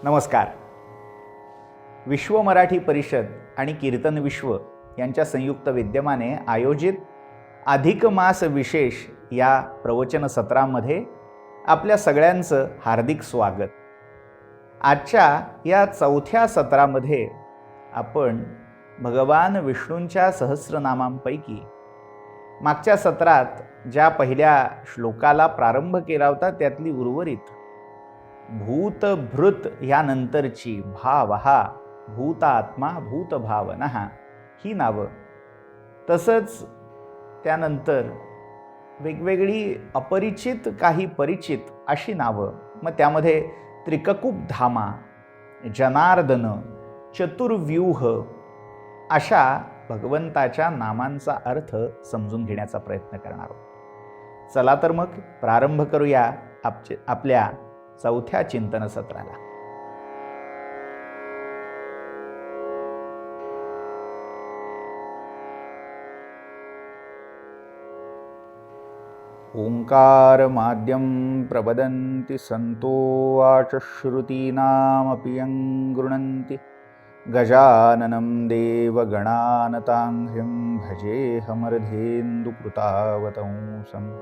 नमस्कार. विश्व मराठी परिषद आणि कीर्तन विश्व यांच्या संयुक्त विद्यमाने आयोजित अधिक मास विशेष या प्रवचन सत्रामध्ये आपल्या सगळ्यांचं हार्दिक स्वागत. आजच्या या चौथ्या सत्रामध्ये आपण भगवान विष्णूंच्या सहस्रनामांपैकी मागच्या सत्रात ज्या पहिल्या श्लोकाला प्रारंभ केला होता त्यातली उर्वरित भूत भृत यानंतरची भावहा, भूतात्मा, भूतभावनः ही नावं, तसंच त्यानंतर वेगवेगळी अपरिचित काही परिचित अशी नावं, मग त्यामध्ये त्रिककुब्धामा, जनार्दन, चतुर्व्यूह अशा भगवंताच्या नामांचा अर्थ समजून घेण्याचा प्रयत्न करणार आहोत. चला तर मग प्रारंभ करूया आपल्या चौथ्या चिंतन सत्राला. ओंकार माद्यं प्रवदन्ति संतो वाचश्रुतीनामपि यं गृह्णन्ति गजाननं देवगणानताङ्घ्रिं भजेऽहमर्धेन्दुकृतावतंसम्.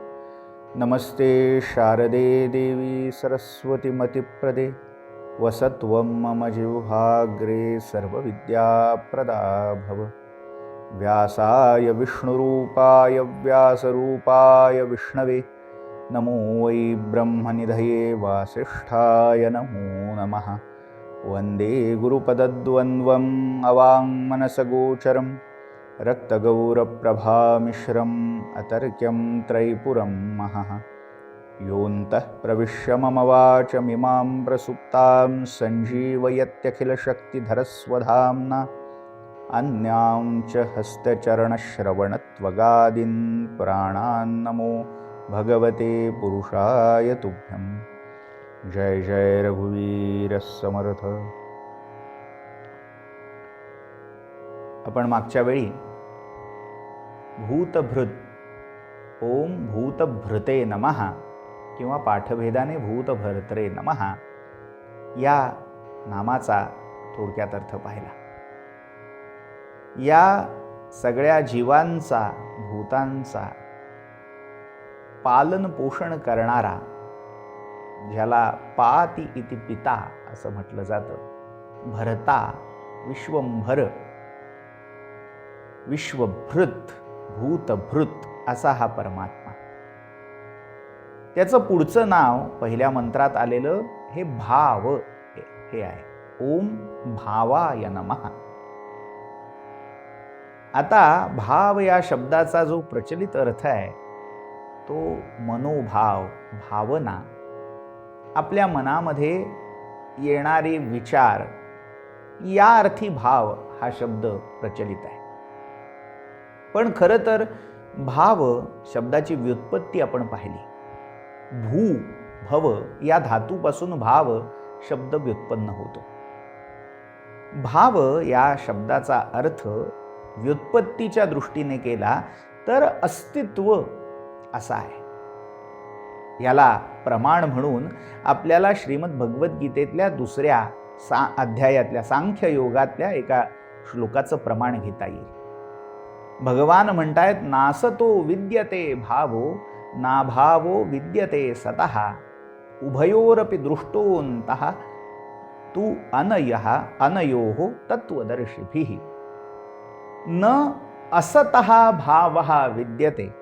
नमस्ते शारदे देवी सरस्वतीमतिप्रदे वसत्वं मम जिह्वाग्रे सर्वविद्याप्रदा भव. व्यासाय विष्णुरूपाय व्यासरूपाय विष्णवे नमो वै ब्रह्मनिधये वासिष्ठाय नमो नमः. वन्दे गुरुपदद्वन्द्वम् अवाङ्मनसगोचरं रक्तगौरप्रभामिश्रम् अतर्क्यं त्रैपुरं महः. योऽन्तः प्रविश्य मम वाचमिमां प्रसुप्तां सञ्जीवयत्यखिलशक्तिधरस्वधाम्ना अन्यां च हस्तचरणश्रवणत्वगादीन् प्राणान्नमो भगवते पुरुषाय तुभ्यं. जय जय रघुवीर समर्थ. आपण मागच्या वेळी भूतभृत, ओम भूतभृते नमः किंवा पाठभेदाने भूतभर्त्रे नमः या नामाचा थोडक्यात अर्थ पाहिला. या सगळ्या जीवांचा, भूतांचा पालन पोषण करणारा, ज्याला पाति इति पिता असं म्हटलं जातं, भरता, विश्वंभर, विश्वभृत, भूतभृत असा हा परमात्मा. त्याचं पुढचं नाव पहिल्या मंत्रात आलेलं हे भाव हे आहे. ओम भावाय नमः. आता भाव या शब्दाचा जो प्रचलित अर्थ आहे तो मनोभाव, भावना, आपल्या मनामध्ये येणारे विचार, या अर्थी भाव हा शब्द प्रचलित आहे. पण खरं तर भाव शब्दाची व्युत्पत्ती आपण पाहिली. भू, भव या धातूपासून भाव शब्द व्युत्पन्न होतो. भाव या शब्दाचा अर्थ व्युत्पत्तीच्या दृष्टीने केला तर अस्तित्व असा आहे. याला प्रमाण म्हणून आपल्याला श्रीमद भगवद्गीतेतल्या दुसऱ्या अध्यायातल्या सांख्य योगातल्या एका श्लोकाचं प्रमाण घेता येईल. भगवान म्हणतायत, नासतो विद्यते भावो नाभावो विद्यते सतः उभयोरपि दृष्टोऽन्तः तु अनयः अनयोः तत्त्वदर्शिभिः. न असतः भावः विद्यते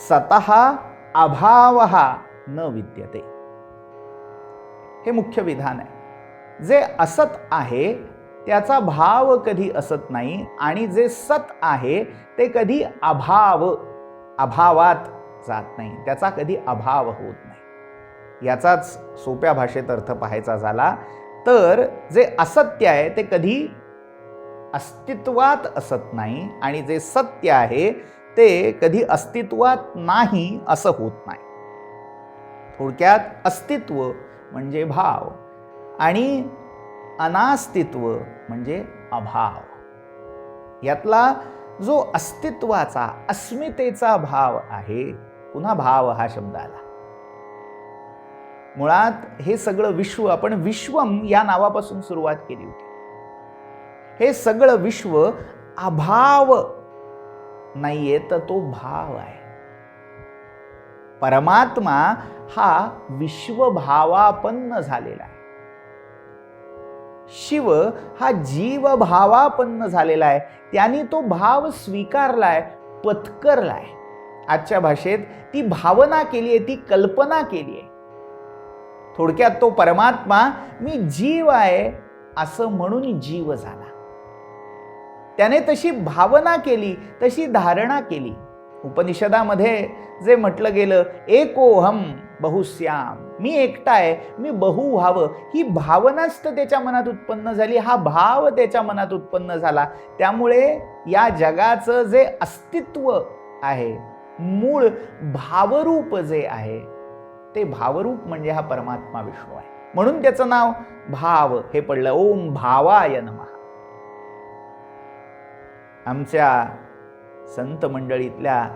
सतः अभावः न विद्यते. हे मुख्य विधान आहे. जे असत आहे त्याचा भाव कधी असत नाही आणि जे सत आहे ते कधी अभावात जात नाही, त्याचा कधी अभाव होत नाही. याचाच सोप्या भाषेत अर्थ पाहायचा झाला तर जे असत्य आहे ते कधी अस्तित्वात असत नाही आणि जे सत्य आहे ते कधी अस्तित्वात नाही असं होत नाही. थोडक्यात अस्तित्व म्हणजे भाव आणि अनास्तित्व म्हणजे अभाव. यातला जो अस्तित्वाचा अस्मितेचा भाव आहे, पुन्हा भाव हा शब्द आला. मुळात हे सगळं विश्व आपण विश्वम या नावापासून सुरुवात केली होती. हे सगळं विश्व अभाव नाहीये तर तो भाव आहे. परमात्मा हा विश्वभावापन्न झालेला आहे. शिव हा जीवभावापन्न झालेला आहे. त्यांनी तो भाव स्वीकारलाय, पत्करलाय. आजच्या भाषेत ती भावना केली आहे, ती कल्पना केली आहे. थोडक्यात तो परमात्मा मी जीव आहे असं म्हणून जीव झाला. त्याने तशी भावना केली, तशी धारणा केली. उपनिषदामध्ये जे म्हटलं गेलं एकोहम बहुश्याम, मी एकटा आहे, मी बहु व्हावं, ही भावनाच तर त्याच्या मनात उत्पन्न झाली. हा भाव त्याच्या मनात उत्पन्न झाला. त्यामुळे या जगाचं जे अस्तित्व आहे, मूळ भावरूप जे आहे, ते भावरूप म्हणजे हा परमात्मा विष्णू आहे. म्हणून त्याचं नाव भाव हे पडलं. ओम भावाय नमः. आमच्या संत मंडळीतल्या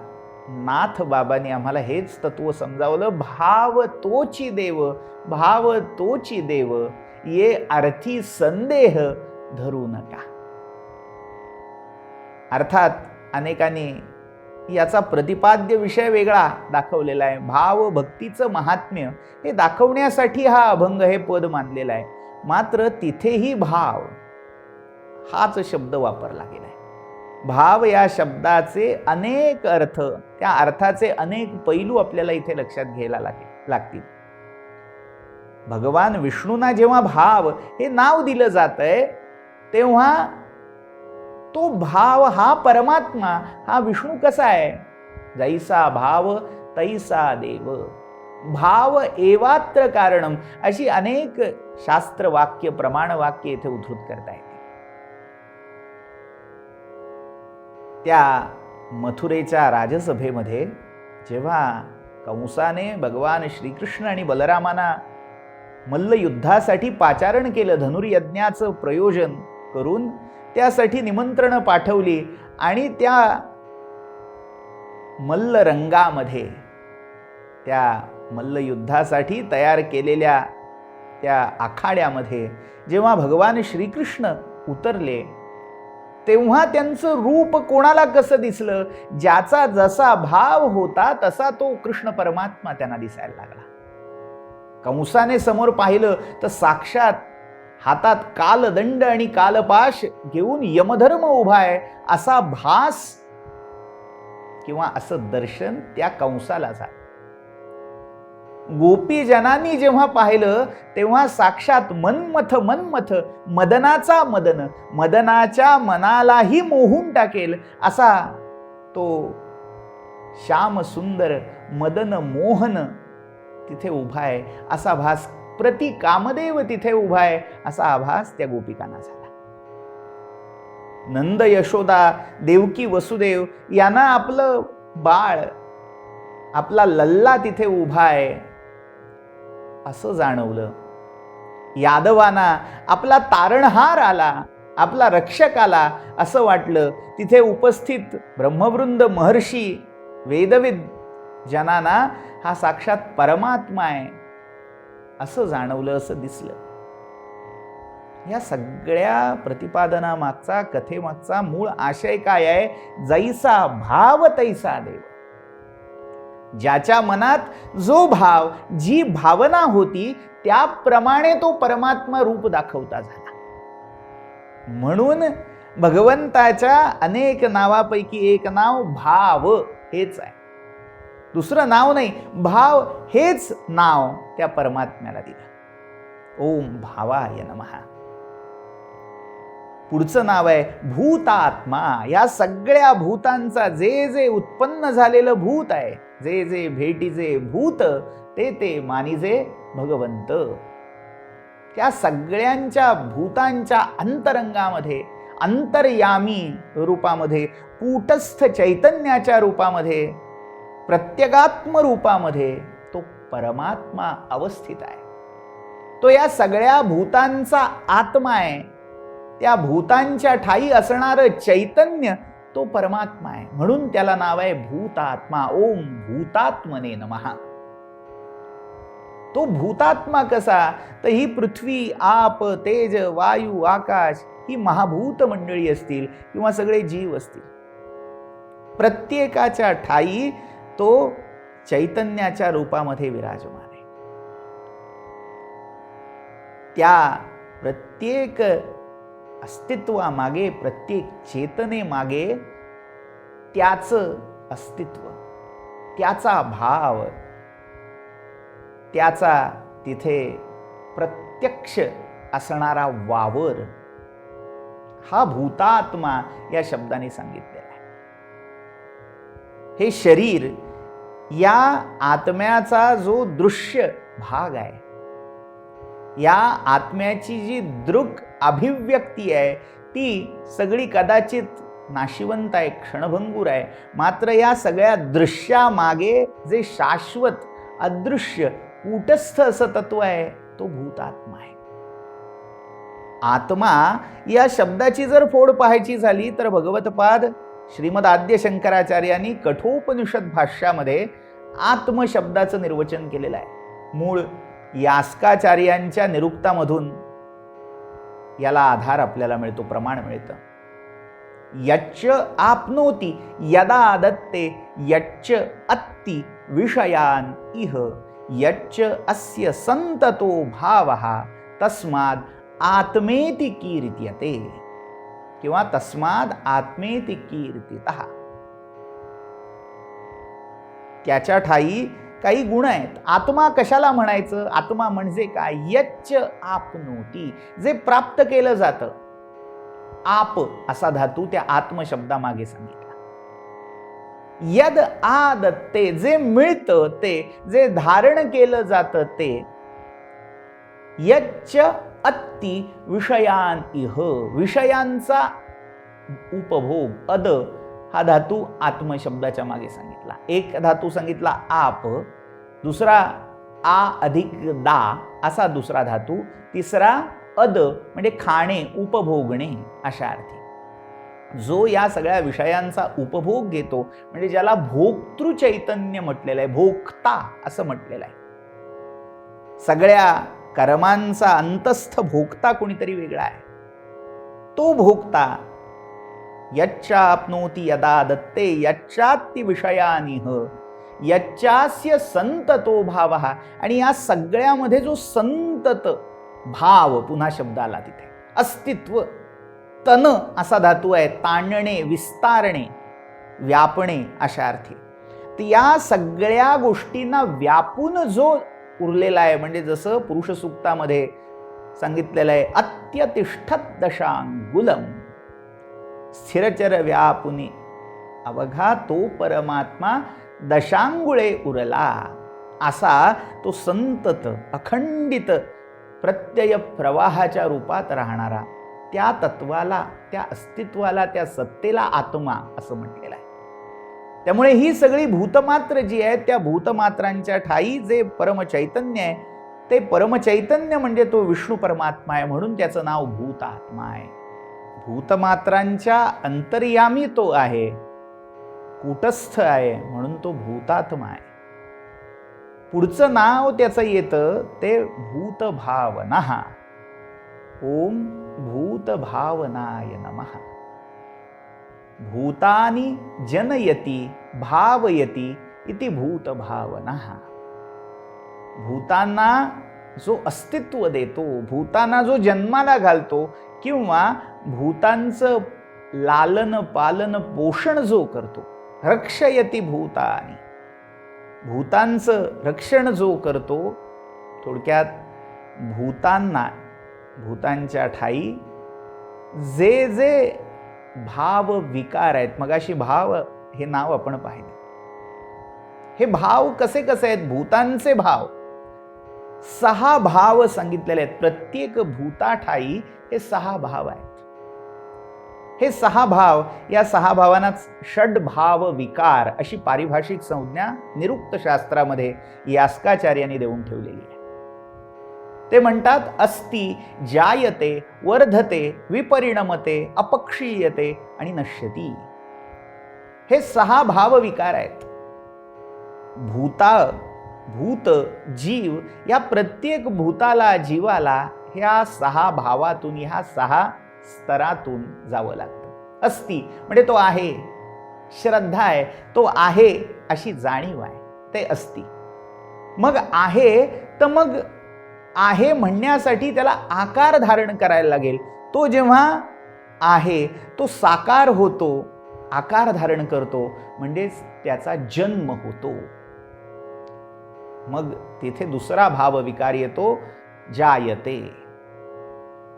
नाथ बाबांनी आम्हाला हेच तत्व समजावलं. भाव तोची देव, भाव तोची देव, ये अर्थी संदेह धरू नका. अर्थात अनेकांनी याचा प्रतिपाद्य विषय वेगळा दाखवलेला आहे. भाव भक्तीचं महात्म्य हे दाखवण्यासाठी हा अभंग हे पद मानलेला आहे. मात्र तिथेही भाव हाच शब्द वापरला गेला आहे. भाव या शब्दाचे अनेक अर्थ, त्या अर्थाचे अनेक पैलू आपल्याला इथे लक्षात घ्यायला लागतील. भगवान विष्णूंना जेव्हा भाव हे नाव दिलं जातंय तेव्हा तो भाव हा परमात्मा हा विष्णू कसा आहे? जैसा भाव तैसा देव, भाव एवात्र कारणम, अशी अनेक शास्त्र वाक्य प्रमाण वाक्य इथे उद्धृत करता येते. त्या मथुरेच्या राजसभेमध्ये जेव्हा कंसाने भगवान श्रीकृष्ण आणि बलरामांना मल्लयुद्धासाठी पाचारण केलं, धनुर्यज्ञाचं प्रयोजन करून त्यासाठी निमंत्रण पाठवली आणि त्या मल्लरंगामध्ये, त्या मल्लयुद्धासाठी तयार केलेल्या त्या आखाड्यामध्ये जेव्हा भगवान श्रीकृष्ण उतरले तेव्हा त्यांचं रूप कोणाला कसं दिसलं? ज्याचा जसा भाव होता तसा तो कृष्ण परमात्मा त्यांना दिसायला लागला. कंसाने समोर पाहिलं तर साक्षात हातात कालदंड आणि कालपाश घेऊन यमधर्म उभा आहे असा भास किंवा असं दर्शन त्या कंसाला झालं. गोपीजनांनी जेव्हा पाहिलं तेव्हा साक्षात मन्मथ मन्मथ, मदनाचा मदन, मदनाच्या मनालाही मोहून टाकेल असा तो श्याम सुंदर मदन मोहन तिथे उभा आहे असा भास, प्रति कामदेव तिथे उभा आहे असा आभास त्या गोपिकांना झाला. नंद यशोदा, देवकी वसुदेव यांना आपलं बाळ, आपला लल्ला तिथे उभा आहे असं जाणवलं. यादवांना आपला तारणहार आला, आपला रक्षक आला असं वाटलं. तिथे उपस्थित ब्रह्मवृंद, महर्षी, वेदविद जनांना हा साक्षात परमात्मा आहे असं जाणवलं, असं दिसलं. या सगळ्या प्रतिपादनामागचा, कथेमागचा मूळ आशय काय आहे? जैसा भाव तैसा देव. ज्याच्या मनात जो भाव, जी भावना होती त्याप्रमाणे तो परमात्मा रूप दाखवता झाला. म्हणून भगवंताच्या अनेक नावापैकी एक नाव भाव हेच आहे. दुसरं नाव नाही, भाव हेच नाव त्या परमात्म्याला दिलं. ओम भावाय नमः. पुढचं नाव आहे भूतात्मा. या सगळ्या भूतांचा जे जे उत्पन्न झालेलं भूत आहे, जे जे भेटीचे भूत, ते ते मानिजे भगवंत. त्या सगळ्यांच्या भूतांच्या अंतरंगामध्ये, अंतर्यामी रूपामध्ये, कूटस्थ चैतन्याच्या रूपामध्ये, प्रत्यगात्म रूपामध्ये तो परमात्मा अवस्थित आहे. तो या सगळ्या भूतांचा आत्मा आहे. त्या भूतांच्या ठाई असणारं चैतन्य तो परमात्मा आहे. म्हणून त्याला नाव आहे भूतात्मा. ओम भूतात्मने नमः. तो भूतात्मा कसा? तर ही पृथ्वी, आप, तेज, वायू, आकाश ही महाभूत मंडळी असतील किंवा सगळे जीव असतील, प्रत्येकाच्या ठाई तो चैतन्याच्या रूपामध्ये विराजमान आहे. त्या प्रत्येक अस्तित्वामागे, प्रत्येक चेतनेमागे त्याचं अस्तित्व, त्याचा भाव, त्याचा तिथे प्रत्यक्ष असणारा वावर हा भूतात्मा या शब्दाने सांगितलेला आहे. हे शरीर या आत्म्याचा जो दृश्य भाग आहे, या आत्म्याची जी दृक अभिव्यक्ती आहे ती सगळी कदाचित नाशिवंत आहे, क्षणभंगूर आहे. मात्र या सगळ्या दृश्यामागे जे शाश्वत अदृश्य कूटस्थ असं तत्व आहे तो भूतात्मा आहे. आत्मा या शब्दाची जर फोड पाहायची झाली तर भगवतपाद श्रीमद आद्य शंकराचार्यांनी कठोपनिषद भाष्यामध्ये आत्म शब्दाचं निर्वचन केलेलं आहे. मूळ यास्काचार्यांच्या निरुक्तामधून याला आधार आपल्याला मिळतो, प्रमाण मिळतं. यच्च आपनोति यदा दत्ते यच्च अत्ति विषयान इह यच्च अस्य संततो भावः तस्माद आत्मेति कीर्त्यते किंवा तस्माद आत्मेति कीर्तितः. त्याच्या ठाई काही गुण आहेत. आत्मा कशाला म्हणायचं? आत्मा म्हणजे काय? यच्च आपनोति, जे प्राप्त केलं जातं. आप असा धातू त्या आत्म शब्दामागे सांगितला. यद आदत्ते, जे मिळतं ते, जे धारण केलं जातं ते. यच्च अत्ति विषयान इह, विषयांचा उपभोग. अद हा धातू आत्म शब्दाच्या मागे सांगितला. एक धातू सांगितला आप, दुसरा आ अधिक दा असा दुसरा धातू, तिसरा अद म्हणजे खाणे, उपभोगणे अशा अर्थी. जो या सगळ्या विषयांचा उपभोग घेतो, म्हणजे ज्याला भोक्तृ चैतन्य म्हटलेलं आहे, भोक्ता असं म्हटलेलं आहे. सगळ्या कर्मांचा अंतस्थ भोक्ता कोणीतरी वेगळा आहे. तो भोक्ता यच्चाप्नोति यदा दत्ते यच्चात्ति विषयानिह यच्चास्य संततो भावः. आणि या सगळ्यामध्ये जो संतत भाव, पुन्हा शब्द आला तिथे, अस्तित्व. तन असा धातू आहे, ताणणे, विस्तारणे, व्यापणे अशा अर्थी. तर या सगळ्या गोष्टींना व्यापून जो उरलेला आहे, म्हणजे जसं पुरुष सूक्तामध्ये सांगितलेलं आहे, अत्यतिष्ठत दशांगुलम स्थिरचर व्यापुनी अवघा तो परमात्मा दशांगुळे उरला. असा तो संतत अखंडित प्रत्यय प्रवाहाच्या रूपात राहणारा, त्या तत्वाला, त्या अस्तित्वाला, त्या सत्तेला आत्मा असं म्हटलेलं आहे. त्यामुळे ही सगळी भूतमात्र जी आहेत, त्या भूतमात्रांच्या ठाई जे परमचैतन्य आहे, ते परमचैतन्य म्हणजे तो विष्णू परमात्मा आहे. म्हणून त्याचं नाव भूतात्मा आहे. भूतमात्रांच्या अंतर्यामी तो आहे, कूटस्थ आहे, म्हणून तो भूतात्मा आहे. पुढचं नाव त्याचं येतं ते भूतभावनः. ओम भूतभावनाय नमः. भूतानि जनयति भावयति इति भूतभावनः. भूतांना जो अस्तित्व देतो, भूतांना जो जन्माला घालतो किंवा भूतांचं लालन पालन पोषण जो करतो, रक्षयति भूतानि, भूतांचं रक्षण जो करतो, थोडक्यात भूतांना, भूतांच्या ठाई जे जे भाव विकार आहेत, मगाशी भाव हे नाव आपण पाहिलं. हे भाव कसे कसे आहेत? भूतांचे भाव 6 भाव सांगितलेले आहेत. प्रत्येक भूताठाई हे 6 भाव आहेत. हे 6 भाव, या 6 भावांनाच षड्भाव विकार अशी पारिभाषिक संज्ञा निरुक्त शास्त्रामध्ये यास्काचार्यांनी देऊन ठेवलेली आहे. ते म्हणतात अस्ति, जायते, वर्धते, विपरिणमते, अपक्षीयते आणि नश्यती. हे 6 भाव विकार आहेत. भूत, जीव या प्रत्येक भूताला, जीवाला ह्या 6 भावातून, ह्या 6 स्तरातून जावं लागतं. अस्ति म्हणजे तो आहे, श्रद्धा आहे, तो आहे अशी जाणीव आहे, ते अस्ति. मग आहे, तर मग आहे म्हणण्यासाठी त्याला आकार धारण करायला लागेल. तो जेव्हा आहे तो साकार होतो, आकार धारण करतो, म्हणजेच त्याचा जन्म होतो. मग तिथे दुसरा भाव विकार येतो, जायते.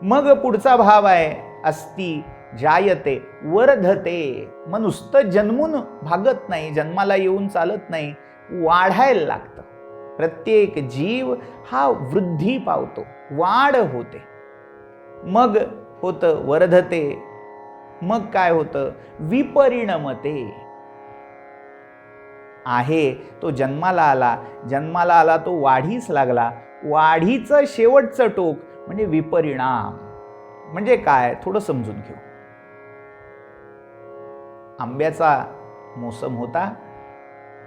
मग पुढचा भाव आहे अस्ति, जायते, वर्धते. मग नुसतं जन्मून भागत नाही, जन्माला येऊन चालत नाही, वाढायला लागतं. प्रत्येक जीव हा वृद्धी पावतो, वाढ होते. मग होतं वर्धते. मग काय होतं, विपरिणमते. आहे तो जन्माला आला तो वाढीस लागला. वाढीचं शेवटचं टोक म्हणजे विपरिणाम. म्हणजे काय, थोडं समजून घेऊ. आंब्याचा मोसम होता,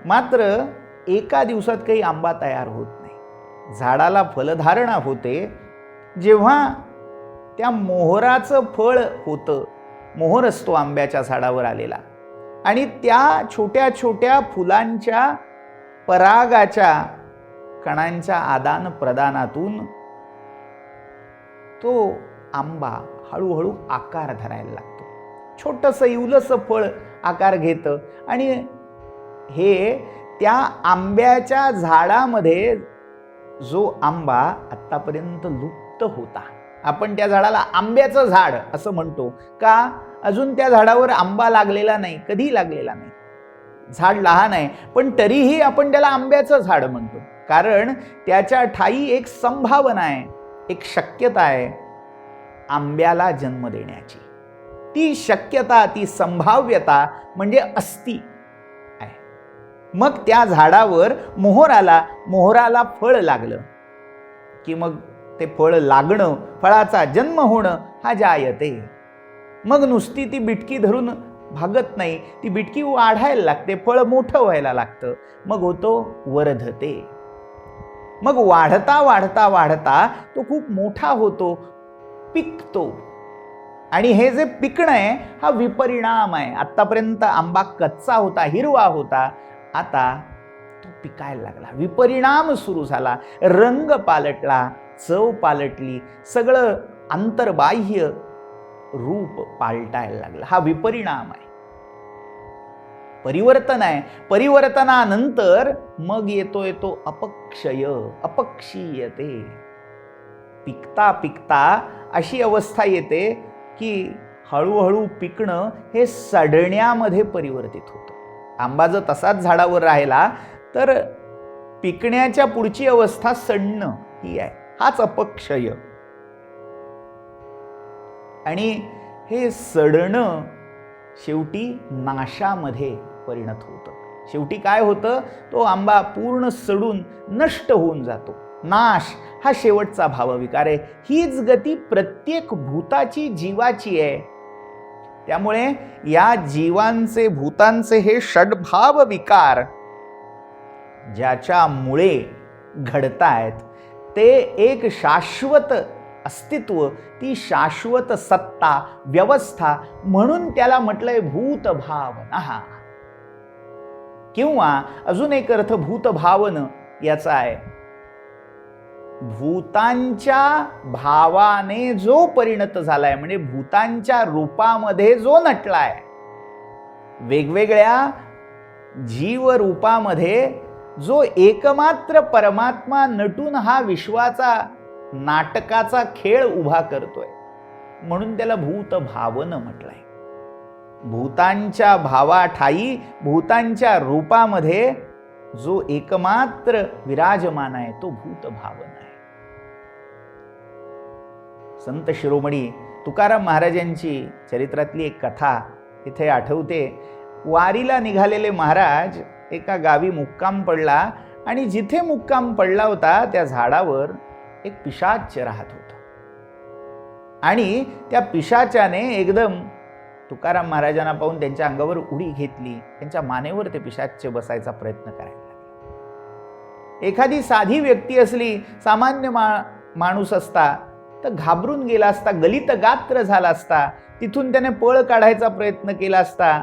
मात्र एका दिवसात काही आंबा तयार होत नाही. झाडाला फलधारणा होते जेव्हा त्या मोहराचं फळ होतं. मोहर असतो आंब्याच्या झाडावर आलेला, आणि त्या छोट्या छोट्या फुलांच्या परागाच्या कणांच्या आदान प्रदानातून तो आंबा हळूहळू आकार धरायला लागतो. छोटंसं इवलंसं फळ आकार घेतं, आणि हे त्या आंब्याच्या झाडामध्ये जो आंबा आत्तापर्यंत लुप्त होता, आपण त्या झाडाला आंब्याचं झाड असं म्हणतो का, अजून त्या झाडावर आंबा लागलेला नाही, कधी लागलेला नाही. झाड लहान आहे, पण तरीही आपण त्याला आंब्याचं झाड म्हणतो, कारण त्याच्या ठाई एक संभावना आहे, एक शक्यता आहे आंब्याला जन्म देण्याची. ती शक्यता, ती संभाव्यता म्हणजे अस्ति आहे. मग त्या झाडावर मोहराला फळ लागलं की मग ते फळ लागणं, फळाचा जन्म होणं हा जायते. मग नुसती ती बिटकी धरून भागत नाही, ती बिटकी वाढायला लागते, फळ मोठं व्हायला लागतं, मग होतो वर्धते. मग वाढता वाढता वाढता तो खूप मोठा होतो, पिकतो. आणि हे जे पिकणं आहे हा विपरिणाम आहे. आतापर्यंत आंबा कच्चा होता, हिरवा होता, आता तो पिकायला लागला, विपरिणाम सुरू झाला, रंग पालटला, चव पालटली, सगळं अंतर्बाह्य रूप पालटायला लागलं. हा विपरिणाम आहे, परिवर्तन आहे. परिवर्तनानंतर मग येतो अपक्षय, अपक्षीयते. पिकता पिकता अशी अवस्था येते की हळूहळू पिकणं हे सडण्यामध्ये परिवर्तित होतं. आंबा जर तसाच झाडावर राहिला तर पिकण्याच्या पुढची अवस्था सडणं ही आहे. हाच अपक्षय. आणि हे सडणं शेवटी नाशामध्ये परिणत होतं. शेवटी काय होतं, तो आंबा पूर्ण सडून नष्ट होऊन जातो. नाश हा शेवटचा भावविकार आहे. हीच गती प्रत्येक भूताची, जीवाची आहे. त्यामुळे या जीवांचे, भूतांचे हे षड्भाव विकार ज्याच्यामुळे घडतायत ते एक शाश्वत अस्तित्व, ती शाश्वत सत्ता, व्यवस्था, म्हणून त्याला म्हटलंय भूतभावना. किंवा अजून एक अर्थ भूतभावन याचा आहे, भूतांच्या भावाने जो परिणत झालाय, म्हणजे भूतांच्या रूपामध्ये जो नटलाय, वेगवेगळ्या जीव रूपामध्ये जो एकमात्र परमात्मा नटून हा विश्वाचा, नाटकाचा खेळ उभा करतोय, म्हणून त्याला भूतभावन म्हटलंय. भूतांच्या भावाठाई, भूतांच्या रूपामध्ये जो एकमात्र विराजमान आहे तो भूतभावन आहे. संत शिरोमणी तुकाराम महाराजांची चरित्रातली एक कथा इथे आठवते. वारीला निघालेले महाराज एका गावी मुक्काम पडला आणि जिथे मुक्काम पडला होता त्या झाडावर एक पिशाच राहत होता आणि त्या पिशाचाने एकदम तुकाराम महाराजांना पाहून त्यांच्या अंगावर उडी घेतली. त्यांच्या मानेवर ते पिशाच बसायचा प्रयत्न करायला लागला. एखादी साधी व्यक्ती असली, सामान्य माणूस असता तर घाबरून गेला असता, गलित गात्र झाला असता, तिथून त्याने पळ काढायचा प्रयत्न केला असता.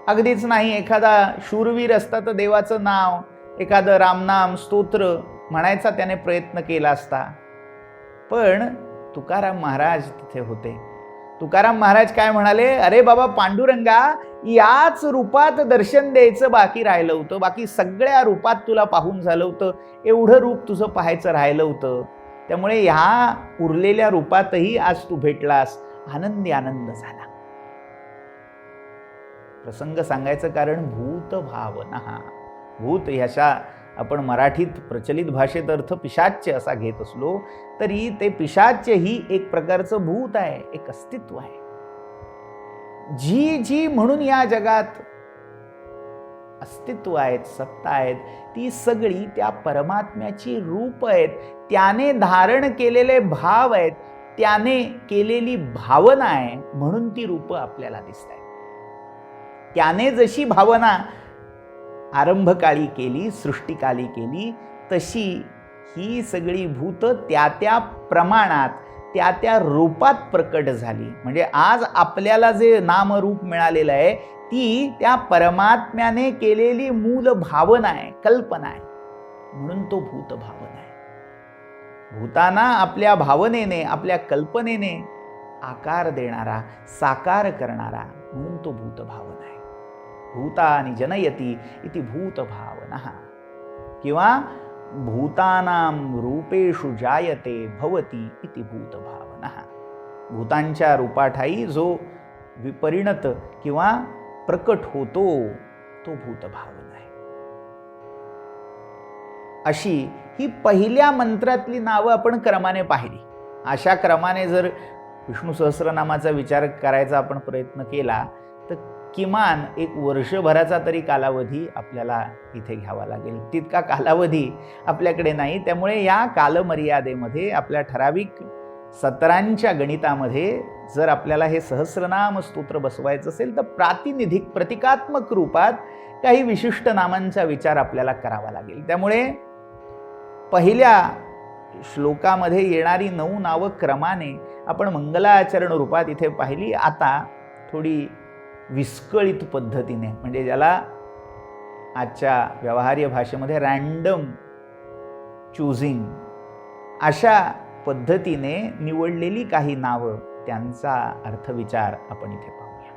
अगदीच नाही एखादा शूरवीर असता तर देवाचं नाव, एखादं रामनाम स्तोत्र म्हणायचा त्याने प्रयत्न केला असता. पण तुकाराम महाराज तिथे होते. तुकाराम महाराज काय म्हणाले, अरे बाबा पांडुरंगा, याच रूपात दर्शन द्यायचं बाकी राहिलं होतं, बाकी सगळ्या रूपात तुला पाहून झालं होतं, एवढं रूप तुझं पाहायचं राहिलं होतं. त्यामुळे ह्या उरलेल्या रूपातही आज तू भेटलास, आनंदी आनंद झाला. प्रसंग सांगायचं कारण भूत भावना. भूत ह्याच्या आपण मराठीत प्रचलित भाषेत अर्थ पिशाच्य असा घेत असलो तरी ते पिशाच्य ही एक प्रकारचं भूत आहे, एक अस्तित्व आहे. जी जी म्हणून या जगात अस्तित्व आहेत, सत्ता आहेत, ती सगळी त्या परमात्म्याची रूप आहेत. त्याने धारण केलेले भाव आहेत, त्याने केलेली भावना आहे, म्हणून ती रूप आपल्याला दिसत आहेत. त्याने जशी भावना आरंभकाळी केली, सृष्टिकाली केली, तशी ही सगळी भूत त्या त्या प्रमाणात त्या त्या रूपात प्रकट झाली. म्हणजे आज आपल्याला जे नामरूप मिळालेलं आहे ती त्या परमात्म्याने केलेली मूल भावना आहे, कल्पना आहे, म्हणून तो भूत भावना आहे. भूतांना आपल्या भावनेने, आपल्या कल्पनेने आकार देणारा, साकार करणारा, म्हणून तो भूत भावना आहे. भूतानि जनयति इति भूत भावना किंवा भूतानां रूपेषु जायते भवति इति भूत भावना. भूतांच्या रूपाठाई जो विपरिणत किंवा प्रकट होतो तो भूत भावना आहे. अशी ही पहिल्या मंत्रातली नावं आपण क्रमाने पाहिली. अशा क्रमाने जर विष्णू सहस्रनामाचा विचार करायचा आपण प्रयत्न केला तर किमान एक वर्षभराचा तरी कालावधी आपल्याला इथे घ्यावा लागेल. तितका कालावधी आपल्याकडे नाही. त्यामुळे या कालमर्यादेमध्ये आपल्या ठराविक सत्रांच्या गणितामध्ये जर आपल्याला हे सहस्रनाम स्तोत्र बसवायचं असेल तर प्रातिनिधिक प्रतिकात्मक रूपात काही विशिष्ट नामांचा विचार आपल्याला करावा लागेल. त्यामुळे पहिल्या श्लोकामध्ये येणारी 9 नावं क्रमाने आपण मंगलाचरण रूपात इथे पाहिली. आता थोडी विस्कळीत पद्धतीने, म्हणजे ज्याला आजच्या व्यवहार्य भाषेमध्ये रँडम चूजिंग, अशा पद्धतीने निवडलेली काही नावं, त्यांचा अर्थविचार आपण इथे पाहूया.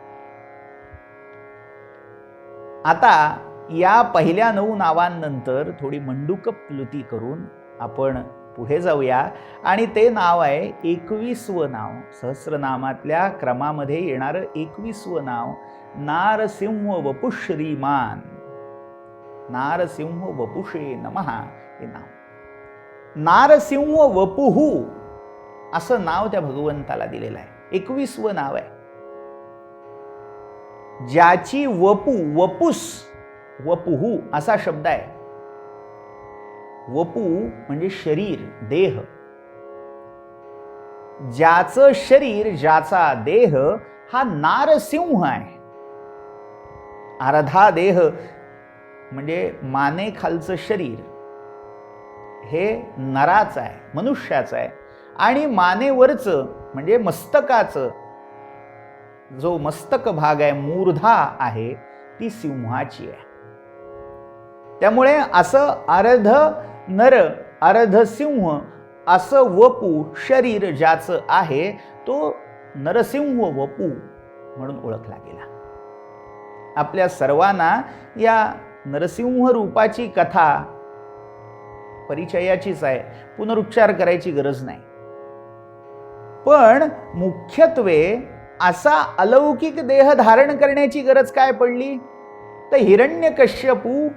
आता या पहिल्या 9 नावांनंतर थोडी मंडूक प्लुती करून आपण पुढे जाऊया आणि ते नाव आहे 21वं नाव. सहस्रनामातल्या क्रमामध्ये येणारं 21वं नाव नारसिंह वपुश्रीमान. नारसिंह वपुषे नमः हे नाव. नारसिंह वपुहू असं नाव त्या भगवंताला दिलेलं आहे. 21वं नाव आहे. ज्याची वपू, वपुस, वपुहू असा शब्द आहे. वपू म्हणजे शरीर, देह. ज्याचं शरीर, ज्याचा देह हा नारसिंह आहे. अर्धा देह म्हणजे मानेखालचं शरीर हे नराचं आहे, मनुष्याचं आहे. आणि मानेवरचं म्हणजे मस्तकाचं जो मस्तक भाग आहे, मूर्धा आहे, ती सिंहाची आहे. त्यामुळे असं अर्ध नर अर्ध सिंह असं वपू शरीर ज्याचं आहे तो नरसिंह वपू म्हणून ओळखला गेला. आपल्या सर्वांना या नरसिंह रूपाची कथा परिचयाचीच आहे, पुनरुच्चार करायची गरज नाही. पण मुख्यत्वे असा अलौकिक देह धारण करण्याची गरज काय पडली तर हिरण्यकश्यपू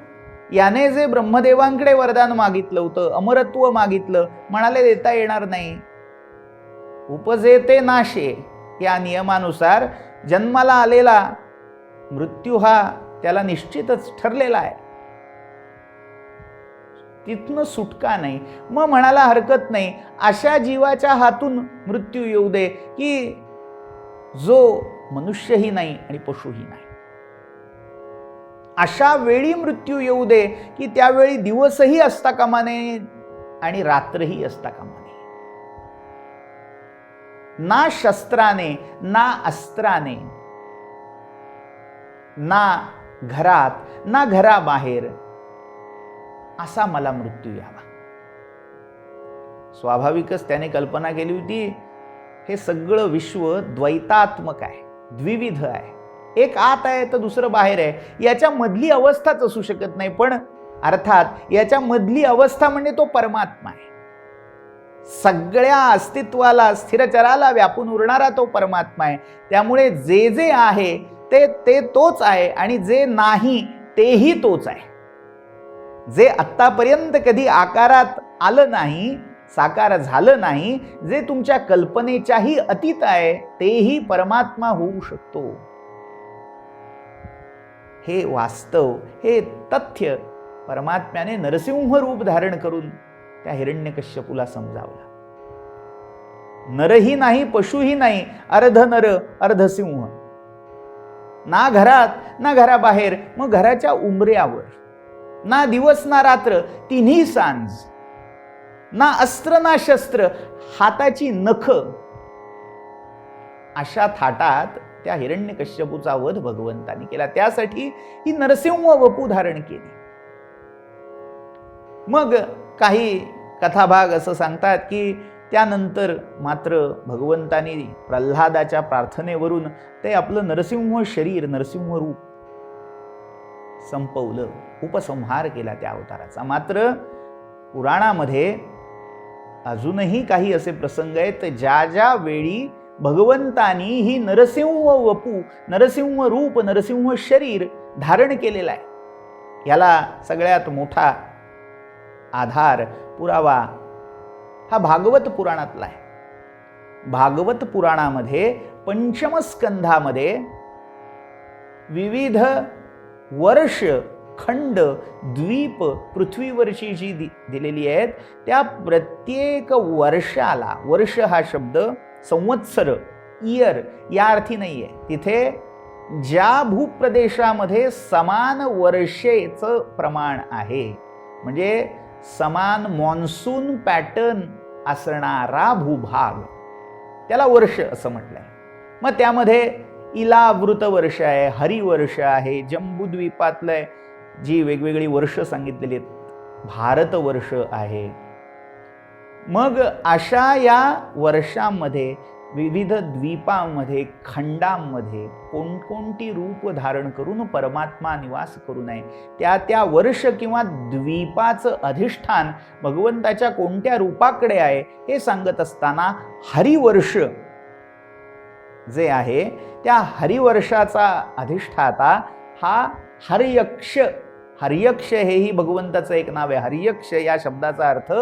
याने जे ब्रह्मदेवांकडे वरदान मागितलं होतं, अमरत्व मागितलं, म्हणाले देता येणार नाही. उपजे ते नाशे या नियमानुसार जन्माला आलेला मृत्यू हा त्याला निश्चितच ठरलेला आहे, तिथनं सुटका नाही. मग म्हणायला हरकत नाही अशा जीवाच्या हातून मृत्यू येऊ दे की जो मनुष्यही नाही आणि पशुही नाही. अशा वेळी मृत्यू येऊ दे की त्यावेळी दिवसही असता कामा नये आणि रात्रही असता कामा नये. ना शस्त्राने ना अस्त्राने, ना घरात ना घराबाहेर असा मला मृत्यू यावा. स्वाभाविकच त्याने कल्पना केली होती हे सगळं विश्व द्वैतात्मक आहे, द्विविध आहे. एक आत आहे तर दुसरं बाहेर आहे. याच्या मधली अवस्थाच असू शकत नाही. पण अर्थात याच्या मधली अवस्था म्हणजे तो परमात्मा आहे. सगळ्या अस्तित्वाला स्थिरचराला व्यापून उरणारा तो परमात्मा आहे. त्यामुळे जे जे आहे ते तोच आहे आणि जे नाही तेही तोच आहे. जे आत्तापर्यंत कधी आकारात आलं नाही, साकार झालं नाही, जे तुमच्या कल्पनेच्याही अतीत आहे, तेही परमात्मा होऊ शकतो. हे वास्तव, हे तथ्य परमात्म्याने नरसिंह रूप धारण करून त्या हिरण्यकश्यपूला समजावलं. नरही नाही, पशुही नाही, अर्ध नर अर्ध सिंह. ना घरात ना घराबाहेर, मग घराच्या उंबऱ्यावर. ना दिवस ना रात्र, तिन्ही सांज. ना अस्त्र ना शस्त्र, हाताची नख. अशा थाटात त्या हिरण्यकश्यपूचा वध भगवंतानी केला. त्यासाठी ही नरसिंह वपू धारण केली. मग काही कथाभाग असं सांगतात की त्यानंतर मात्र भगवंतानी प्रल्हादाच्या प्रार्थनेवरून ते आपलं नरसिंह शरीर, नरसिंह रूप संपवलं, उपसंहार केला त्या अवताराचा. मात्र पुराणामध्ये अजूनही काही असे प्रसंग आहेत ज्या ज्या वेळी भगवंतानी ही नरसिंह वपू, नरसिंह रूप, नरसिंह शरीर धारण केलेलं आहे. याला सगळ्यात मोठा आधार, पुरावा हा भागवत पुराणातला आहे. भागवत पुराणामध्ये पंचम स्कंधामध्ये विविध वर्ष, खंड, द्वीप पृथ्वीवरची जी दिलेली आहेत त्या प्रत्येक वर्षाला, वर्ष हा शब्द संवत्सर, इयर या अर्थी नाहीये. तिथे ज्या भूप्रदेशामध्ये समान वर्षेचं प्रमाण आहे, म्हणजे समान मॉन्सून पॅटर्न असणारा भूभाग, त्याला वर्ष असं म्हटलंय. मग त्यामध्ये इलावृत वर्ष आहे, हरिवर्ष आहे, जम्बूद्वीपातलं जी वेगवेगळी वर्ष सांगितलेली आहेत, भारतवर्ष आहे. मग अशा या वर्षांमध्ये, विविध द्वीपांमध्ये, खंडांमध्ये कोणकोणती रूप धारण करून परमात्मा निवास करू नये, त्या त्या वर्ष किंवा द्वीपाचं अधिष्ठान भगवंताच्या कोणत्या रूपाकडे आहे हे सांगत असताना हरिवर्ष जे आहे त्या हरिवर्षाचा अधिष्ठाता हा हर्यक्ष. हर्यक्ष हेही भगवंताचं एक नाव आहे. हर्यक्ष या शब्दाचा अर्थ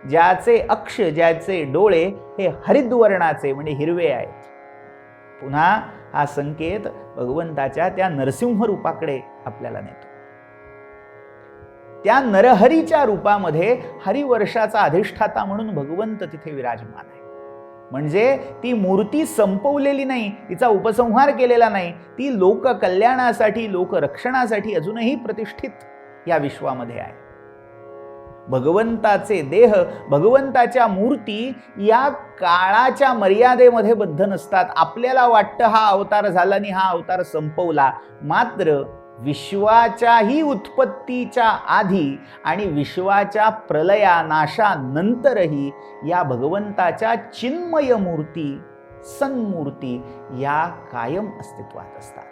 ज्याचे अक्ष, ज्याचे डोळे हे हरिद्वर्णाचे म्हणजे हिरवे आहेत. पुन्हा हा संकेत भगवंताच्या त्या नरसिंह रूपाकडे आपल्याला नेतो. त्या नरहरीच्या रूपामध्ये हरिवर्षाचा अधिष्ठाता म्हणून भगवंत तिथे विराजमान आहे. म्हणजे ती मूर्ती संपवलेली नाही, तिचा उपसंहार केलेला नाही, ती लोककल्याणासाठी, लोकरक्षणासाठी अजूनही प्रतिष्ठित या विश्वामध्ये आहे. भगवंताचे देह, भगवंताच्या मूर्ती या काळाच्या मर्यादेमध्ये बद्ध नसतात. आपल्याला वाटतं हा अवतार झाला आणि हा अवतार संपवला, मात्र विश्वाच्याही उत्पत्तीच्या आधी आणि विश्वाच्या प्रलयानाशानंतरही या भगवंताच्या चिन्मय मूर्ती, सन्मूर्ती या कायम अस्तित्वात असतात.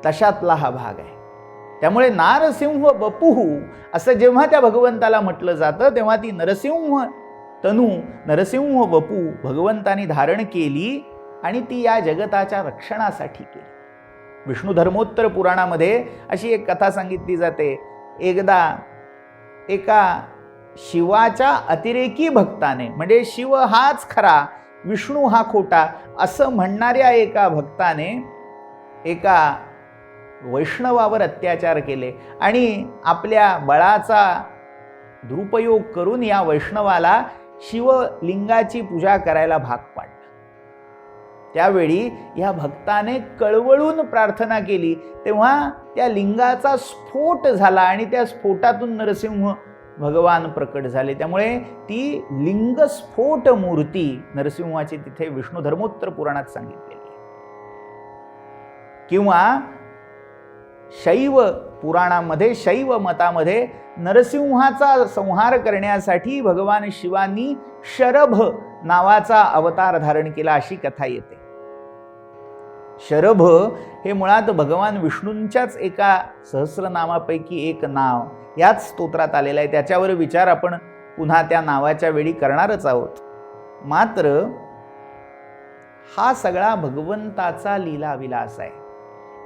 तशातला हा भाग आहे. त्यामुळे नारसिंह वपुः असं जेव्हा त्या भगवंताला म्हटलं जातं तेव्हा ती नरसिंह तनू, नरसिंह वपू भगवंतानी धारण केली आणि ती या जगताच्या रक्षणासाठी केली. विष्णू धर्मोत्तर पुराणामध्ये अशी एक कथा सांगितली जाते. एकदा एका शिवाच्या अतिरेकी भक्ताने, म्हणजे शिव हाच खरा विष्णू हा खोटा असं म्हणणाऱ्या एका भक्ताने एका वैष्णवावर अत्याचार केले आणि आपल्या बळाचा दुरुपयोग करून या वैष्णवाला शिवलिंगाची पूजा करायला भाग पाडलं. त्यावेळी या भक्ताने कळवळून प्रार्थना केली, तेव्हा त्या लिंगाचा स्फोट झाला आणि त्या स्फोटातून नरसिंह भगवान प्रकट झाले. त्यामुळे ती लिंगस्फोट मूर्ती नरसिंहाची तिथे विष्णू धर्मोत्तर पुराणात सांगितलेली आहे. किंवा शैव पुराणामध्ये, शैव मतामध्ये नरसिंहाचा संहार करण्यासाठी भगवान शिवांनी शरभ नावाचा अवतार धारण केला अशी कथा येते. शरभ हे मुळात भगवान विष्णूंच्याच एका सहस्रनामापैकी एक नाव याच स्तोत्रात आलेलं आहे. त्याच्यावर विचार आपण पुन्हा त्या नावाच्या वेळी करणारच आहोत. मात्र हा सगळा भगवंताचा लीलाविलास आहे.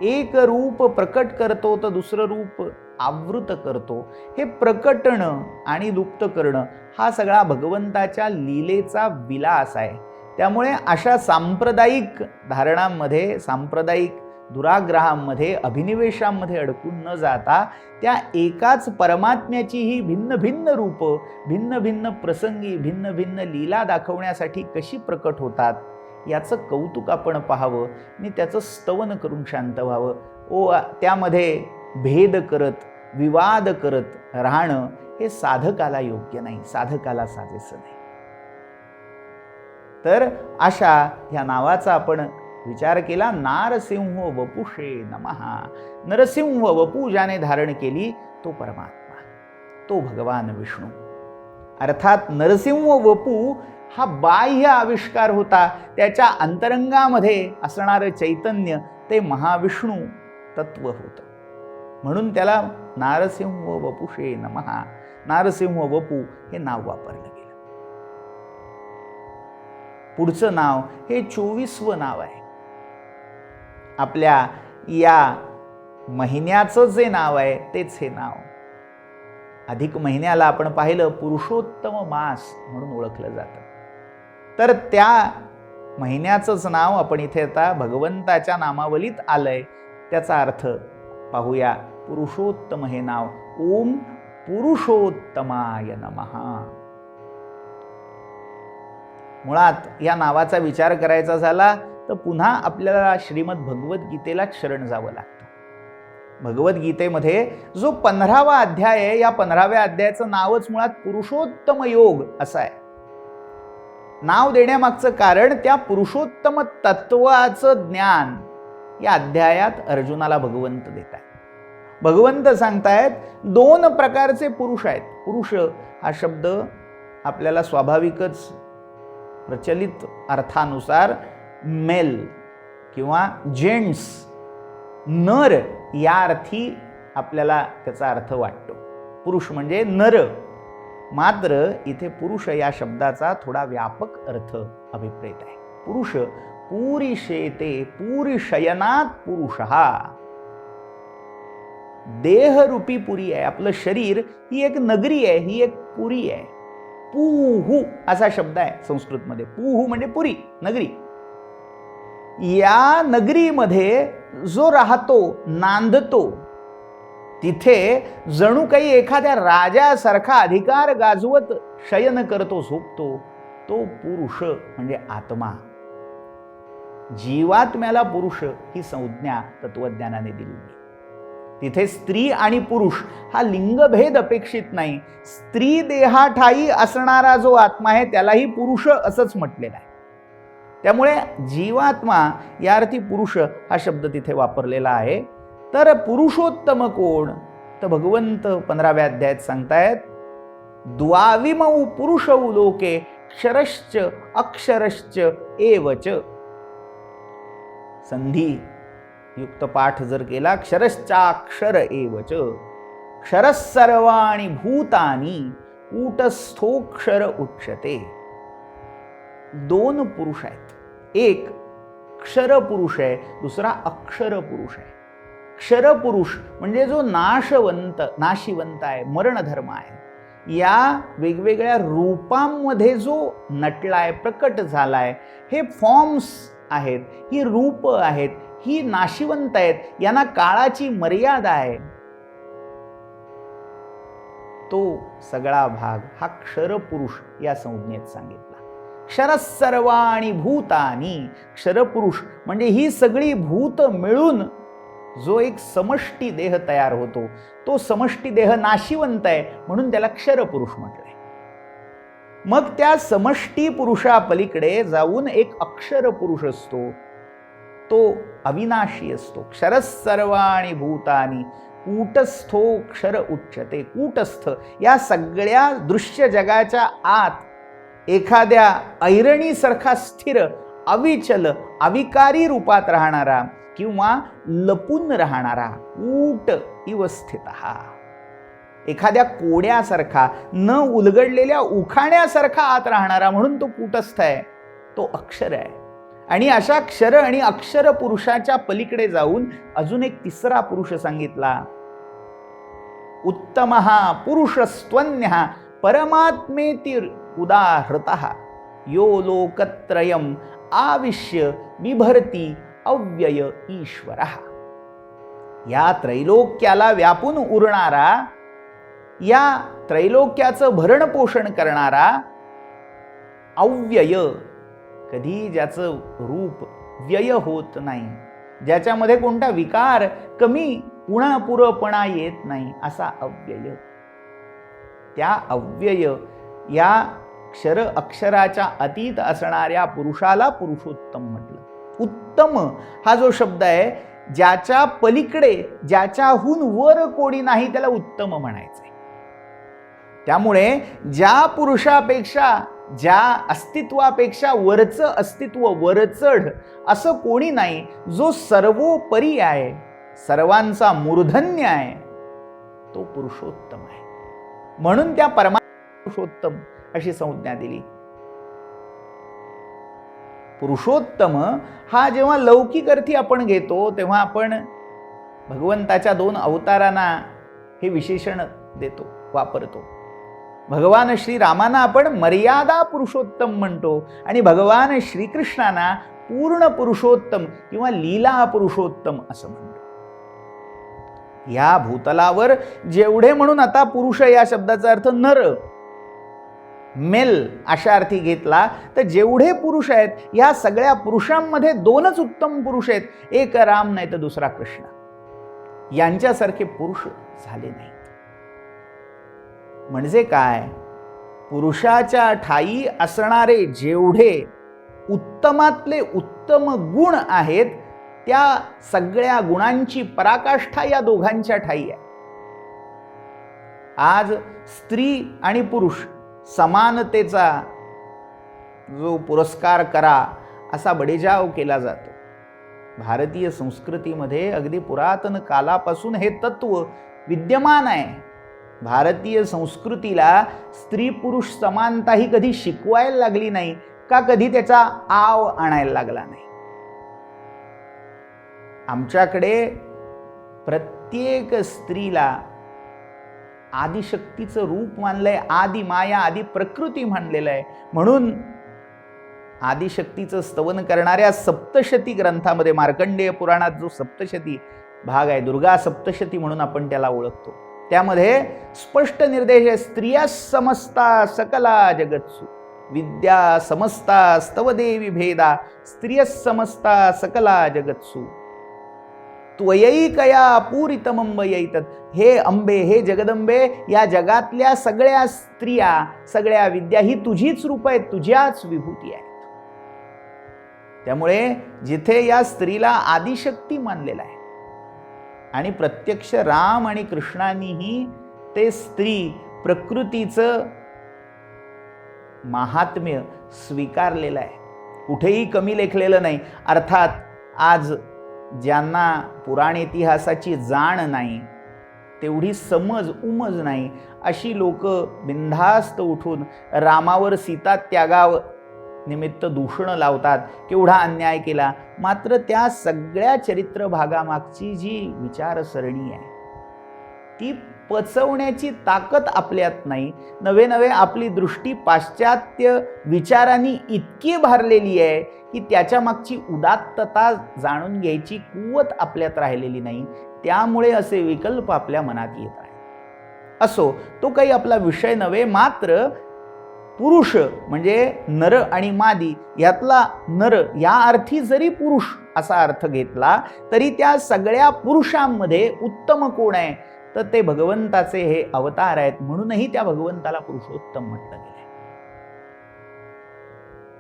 एक रूप प्रकट करतो तर दुसरं रूप आवृत करतो. हे प्रकटणं आणि लुप्त करणं हा सगळा भगवंताच्या लीलेचा विलास आहे. त्यामुळे अशा सांप्रदायिक धारणांमध्ये, सांप्रदायिक दुराग्रहांमध्ये, अभिनिवेशांमध्ये अडकून न जाता त्या एकाच परमात्म्याची ही भिन्न भिन्न रूपं, भिन्न भिन्न प्रसंगी, भिन्न भिन्न लीला दाखवण्यासाठी कशी प्रकट होतात याचं कौतुक आपण पाहावं आणि त्याचं स्तवन करून शांत व्हावं. त्यामध्ये भेद करत, विवाद करत राहणं हे साधकाला योग्य नाही, साधकाला साजेसं नाही. तर अशा ह्या नावाचा आपण विचार केला. नारसिंह वपुषे नमः. नरसिंह वपू ज्याने धारण केली तो परमात्मा, तो भगवान विष्णू. अर्थात नरसिंह वपू हा बाह्य आविष्कार होता. त्याच्या अंतरंगामध्ये असणारं चैतन्य ते महाविष्णू तत्व होतं. म्हणून त्याला नारसिंह वपुषे नमः, नारसिंह वपू हे नाव वापरलं गेलं. पुढचं नाव हे 24वं नाव आहे. आपल्या या महिन्याचं जे नाव आहे तेच हे नाव. अधिक महिन्याला आपण पाहिलं पुरुषोत्तम मास म्हणून ओळखलं जातं. तर त्या महिन्याचंच नाव आपण इथे आता भगवंताच्या नामावलीत आलंय. त्याचा अर्थ पाहूया. पुरुषोत्तम हे नाव. ओम पुरुषोत्तमाय नमः. मुळात या नावाचा विचार करायचा झाला तर पुन्हा आपल्याला श्रीमद भगवद्गीतेला शरण जावं लागतं. भगवद्गीतेमध्ये जो 15वा अध्याय आहे, या 15व्या अध्यायाचं नावच मुळात पुरुषोत्तम योग असं आहे. नाव देण्यामागचं कारण त्या पुरुषोत्तम तत्वाचं ज्ञान या अध्यायात अर्जुनाला भगवंत देत आहेत. भगवंत सांगतायत 2 प्रकारचे पुरुष आहेत. पुरुष हा शब्द आपल्याला स्वाभाविकच प्रचलित अर्थानुसार मेल किंवा जेंट्स, नर या अर्थी आपल्याला त्याचा अर्थ वाटतो. पुरुष म्हणजे नर. मात्र इथे पुरुष या शब्दाचा थोडा व्यापक अर्थ अभिप्रेत आहे. पुरुष पूरिशेते, पूरिशयनात पुरुषः. देहरूपी पुरी आहे. आपलं शरीर ही एक नगरी आहे, ही एक पुरी आहे. पूहू असा शब्द आहे संस्कृतमध्ये. पूहू म्हणजे पुरी, नगरी. या नगरीमध्ये जो राहतो, नांदतो, तिथे जणू काही एखाद्या राजासारखा अधिकार गाजवत शयन करतो, झोपतो, तो पुरुष म्हणजे आत्मा. जीवात्म्याला पुरुष ही संज्ञा तत्वज्ञानाने दिली. तिथे स्त्री आणि पुरुष हा लिंगभेद अपेक्षित नाही. स्त्री देहाठाई असणारा जो आत्मा आहे त्यालाही पुरुष असंच म्हटलेलं आहे. त्यामुळे जीवात्मा या अर्थी पुरुष हा शब्द तिथे वापरलेला आहे. तर पुरुषोत्तम कोण? तर भगवंत 15व्या अध्यायात सांगतायत द्वाविमौ पुरुषौ लोके क्षरश्च अक्षरश्च एवच. संधी युक्त पाठ जर केला, क्षरश्चाक्षर एवच, क्षरः सर्वाणि भूतानि कूटस्थोक्षर उच्यते. 2 पुरुष आहेत. एक क्षर पुरुष आहे, दुसरा अक्षर पुरुष आहे. क्षर पुरुष म्हणजे जो नाशिवंत आहे, मरणधर्म आहे. या वेगवेगळ्या रूपांमध्ये जो नटलाय, प्रकट झालाय, हे फॉर्म्स आहेत, ही रूप आहेत, ही नाशिवंत आहेत, यांना काळाची मर्यादा आहे. तो सगळा भाग हा क्षरपुरुष या संज्ञेत सांगितला. क्षरसर्वाणि भूतानि, क्षरपुरुष म्हणजे ही सगळी भूत मिळून जो एक समष्टी देह तयार होतो, तो समष्टी देह नाशिवंत आहे म्हणून त्याला क्षरपुरुष म्हटलंय. मग त्या समष्टी पुरुषा पलीकडे जाऊन एक अक्षर पुरुष असतो, तो अविनाशी असतो. क्षरसर्वाणि भूतानि कूटस्थो क्षर उच्यते. कूटस्थ या सगळ्या दृश्य जगाच्या आत एखाद्या ऐरणीसारखा स्थिर, अविचल, अविकारी रूपात राहणारा किंवा लपून राहणारा, ऊट इव स्थितः, एखाद्या कोड्यासारखा, न उलगडलेल्या उखाण्यासारखा आत राहणारा, म्हणून तो कूटस्थ आहे, तो अक्षर आहे. आणि अशा क्षर आणि अक्षर पुरुषाच्या पलीकडे जाऊन अजून एक तिसरा पुरुष सांगितला. उत्तमः पुरुषस्त्वन्यः परमात्मेति उदाहृतः यो लोकत्रयम् आविश्य बिभर्ति अव्यय ईश्वरः. या त्रैलोक्याला व्यापून उरणारा, या त्रैलोक्याचं भरण पोषण करणारा, अव्यय, कधी ज्याचं रूप व्यय होत नाही, ज्याच्यामध्ये कोणता विकार, कमी उणापुरपणा येत नाही, असा अव्यय. त्या अव्यय या क्षर अक्षराच्या अतीत असणाऱ्या पुरुषाला पुरुषोत्तम म्हटलं. उत्तम हा जो शब्द आहे, ज्याच्या पलीकडे, ज्याच्याहून वर कोणी नाही, त्याला उत्तम म्हणायचंय. त्यामुळे ज्या पुरुषापेक्षा, ज्या अस्तित्वापेक्षा वरचं अस्तित्व, वरचढ असं कोणी नाही, जो सर्वोपरी आहे, सर्वांचा मूर्धन्य आहे, तो पुरुषोत्तम आहे. म्हणून त्या पुरुषोत्तम अशी संज्ञा दिली. पुरुषोत्तम हा जेव्हा लौकिक अर्थी आपण घेतो, तेव्हा आपण भगवंताच्या 2 अवतारांना हे विशेषण देतो, वापरतो. भगवान श्रीरामांना आपण मर्यादा पुरुषोत्तम म्हणतो आणि भगवान श्रीकृष्णांना पूर्ण पुरुषोत्तम किंवा लीला पुरुषोत्तम असं म्हणतो. या भूतलावर जेवढे, म्हणून आता पुरुष या शब्दाचा अर्थ नर, मेल अशा अर्थी घेतला तर जेवढे पुरुष आहेत, या सगळ्या पुरुषांमध्ये 2च उत्तम पुरुष आहेत, एक राम नाही तर दुसरा कृष्ण. यांच्यासारखे पुरुष झाले नाहीत. म्हणजे काय? पुरुषाच्या ठाई असणारे जेवढे उत्तमातले उत्तम गुण आहेत, त्या सगळ्या गुणांची पराकाष्ठा या दोघांच्या ठाई आहे. आज स्त्री आणि पुरुष समानतेचा जो पुरस्कार करा असा बडेजाव केला जातो. भारतीय संस्कृतीमध्ये अगदी पुरातन कालापासून हे तत्व विद्यमान आहे. भारतीय संस्कृतीला स्त्री पुरुष समानता ही कधी शिकवायला लागली नाही का कधी त्याचा आव आणायला लागला नाही. आमच्याकडे प्रत्येक स्त्रीला आदिशक्तीचं रूप मानलंय, आदि माया, आदि प्रकृती मानलेलं आहे. म्हणून आदिशक्तीचं स्तवन करणाऱ्या सप्तशती ग्रंथामध्ये, मार्कंडेय पुराणात जो सप्तशती भाग आहे, दुर्गा सप्तशती म्हणून आपण त्याला ओळखतो, त्यामध्ये स्पष्ट निर्देश आहे. स्त्रिया समस्ता सकला जगत्सु विद्या समस्ता स्तव देवी भेदा स्त्रिय समस्ता सकला जगत्सु त्वयैकया पूरितमंबयैतत्. हे अंबे, हे जगदंबे, या जगातल्या सगळ्या स्त्रिया, सगळ्या विद्या ही तुझीच रूप आहेत, तुझ्याच विभूती आहेत. त्यामुळे जिथे या स्त्रीला आदिशक्ती मानलेला आहे आणि प्रत्यक्ष राम आणि कृष्णांनीही ते स्त्री प्रकृतीचं महात्म्य स्वीकारलेलं आहे, कुठेही कमी लेखलेलं नाही. अर्थात आज ज्यांना पुराण इतिहासाची जाण नाही, तेवढी समज उमज नाही, अशी लोक बिनधास्त उठून रामावर सीता त्यागाव निमित्त दूषण लावतात, केवढा अन्याय केला. मात्र त्या सगळ्या चरित्र भागामागची जी विचारसरणी आहे ती पचवण्याची ताकद आपल्यात नाही. नवे नवे आपली दृष्टी पाश्चात्य विचारांनी इतकी भारलेली आहे की त्याच्या मागची उदात्तता जाणून घ्यायची कुवत आपल्यात राहिलेली नाही. त्यामुळे असे विकल्प आपल्या मनात येत आहेत. असो, तो काही आपला विषय नव्हे. मात्र पुरुष म्हणजे नर आणि मादी यातला नर या अर्थी जरी पुरुष असा अर्थ घेतला तरी त्या सगळ्या पुरुषांमध्ये उत्तम कोण आहे तर ते भगवंताचे हे अवतार आहेत. म्हणूनही त्या भगवंताला पुरुषोत्तम म्हटलं गेलंय.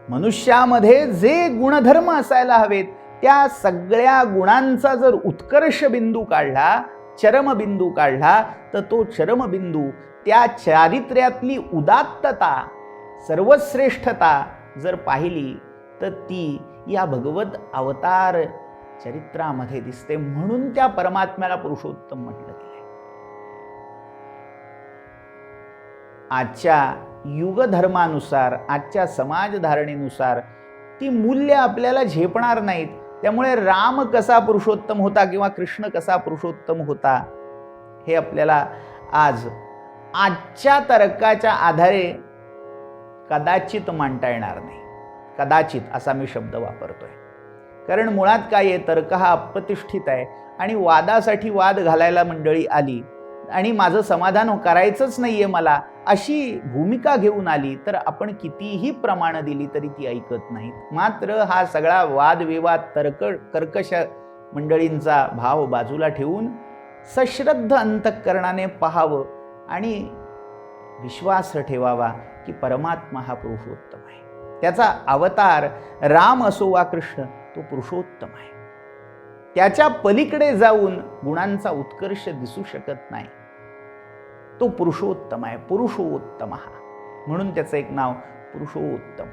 मनुष्यामध्ये जे गुणधर्म असायला हवेत त्या सगळ्या गुणांचा जर उत्कर्ष बिंदू काढला, चरमबिंदू काढला, तर तो चरमबिंदू त्या चारित्र्यातली उदात्तता, सर्वश्रेष्ठता जर पाहिली तर ती या भगवत अवतार चरित्रामध्ये दिसते. म्हणून त्या परमात्म्याला पुरुषोत्तम म्हटलं गेलंय. आजच्या युगधर्मानुसार, आजच्या समाजधारणेनुसार ती मूल्य आपल्याला झेपणार नाहीत. त्यामुळे राम कसा पुरुषोत्तम होता किंवा कृष्ण कसा पुरुषोत्तम होता हे आपल्याला आजच्या तर्काच्या आधारे कदाचित मांडता येणार नाही. कदाचित असा मी शब्द वापरतोय, कारण मुळात काय आहे, तर्क हा अप्रतिष्ठित आहे आणि वादासाठी वाद घालायला मंडळी आली आणि माझं समाधान करायचंच नाहीये मला अशी भूमिका घेऊन आली तर आपण कितीही प्रमाण दिली तरी ती ऐकत नाहीत. मात्र हा सगळा वादविवाद कर्कश मंडळींचा भाव बाजूला ठेवून सश्रद्ध अंतःकरणाने पाहावं आणि विश्वास ठेवावा की परमात्मा हा पुरुषोत्तम आहे. त्याचा अवतार राम असो वा कृष्ण तो पुरुषोत्तम आहे. त्याच्या पलीकडे जाऊन गुणांचा उत्कर्ष दिसू शकत नाही. तो पुरुषोत्तम आहे, पुरुषोत्तम म्हणून त्याचं एक नाव पुरुषोत्तम.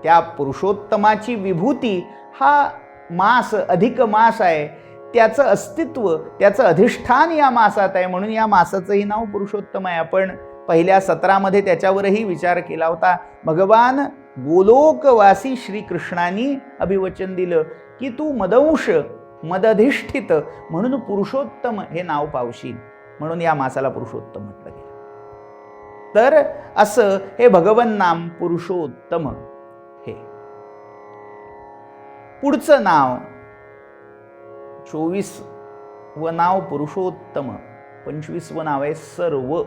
त्या पुरुषोत्तमाची विभूती हा मास, अधिक मास आहे. त्याचं अस्तित्व, त्याचं अधिष्ठान या मासात आहे. म्हणून या मासाचंही नाव पुरुषोत्तम आहे. आपण पहिल्या सत्रामध्ये त्याच्यावरही विचार केला होता. भगवान गोलोकवासी श्रीकृष्णांनी अभिवचन दिलं की तू मदंश, मदधिष्ठित म्हणून पुरुषोत्तम हे नाव पावशील. म्हणून या मासाला पुरुषोत्तम म्हटलं गेलं. तर असं हे भगवन नाम पुरुषोत्तम. हे पुढचं नाव 24व नाव पुरुषोत्तम, 25व नाव आहे सर्व.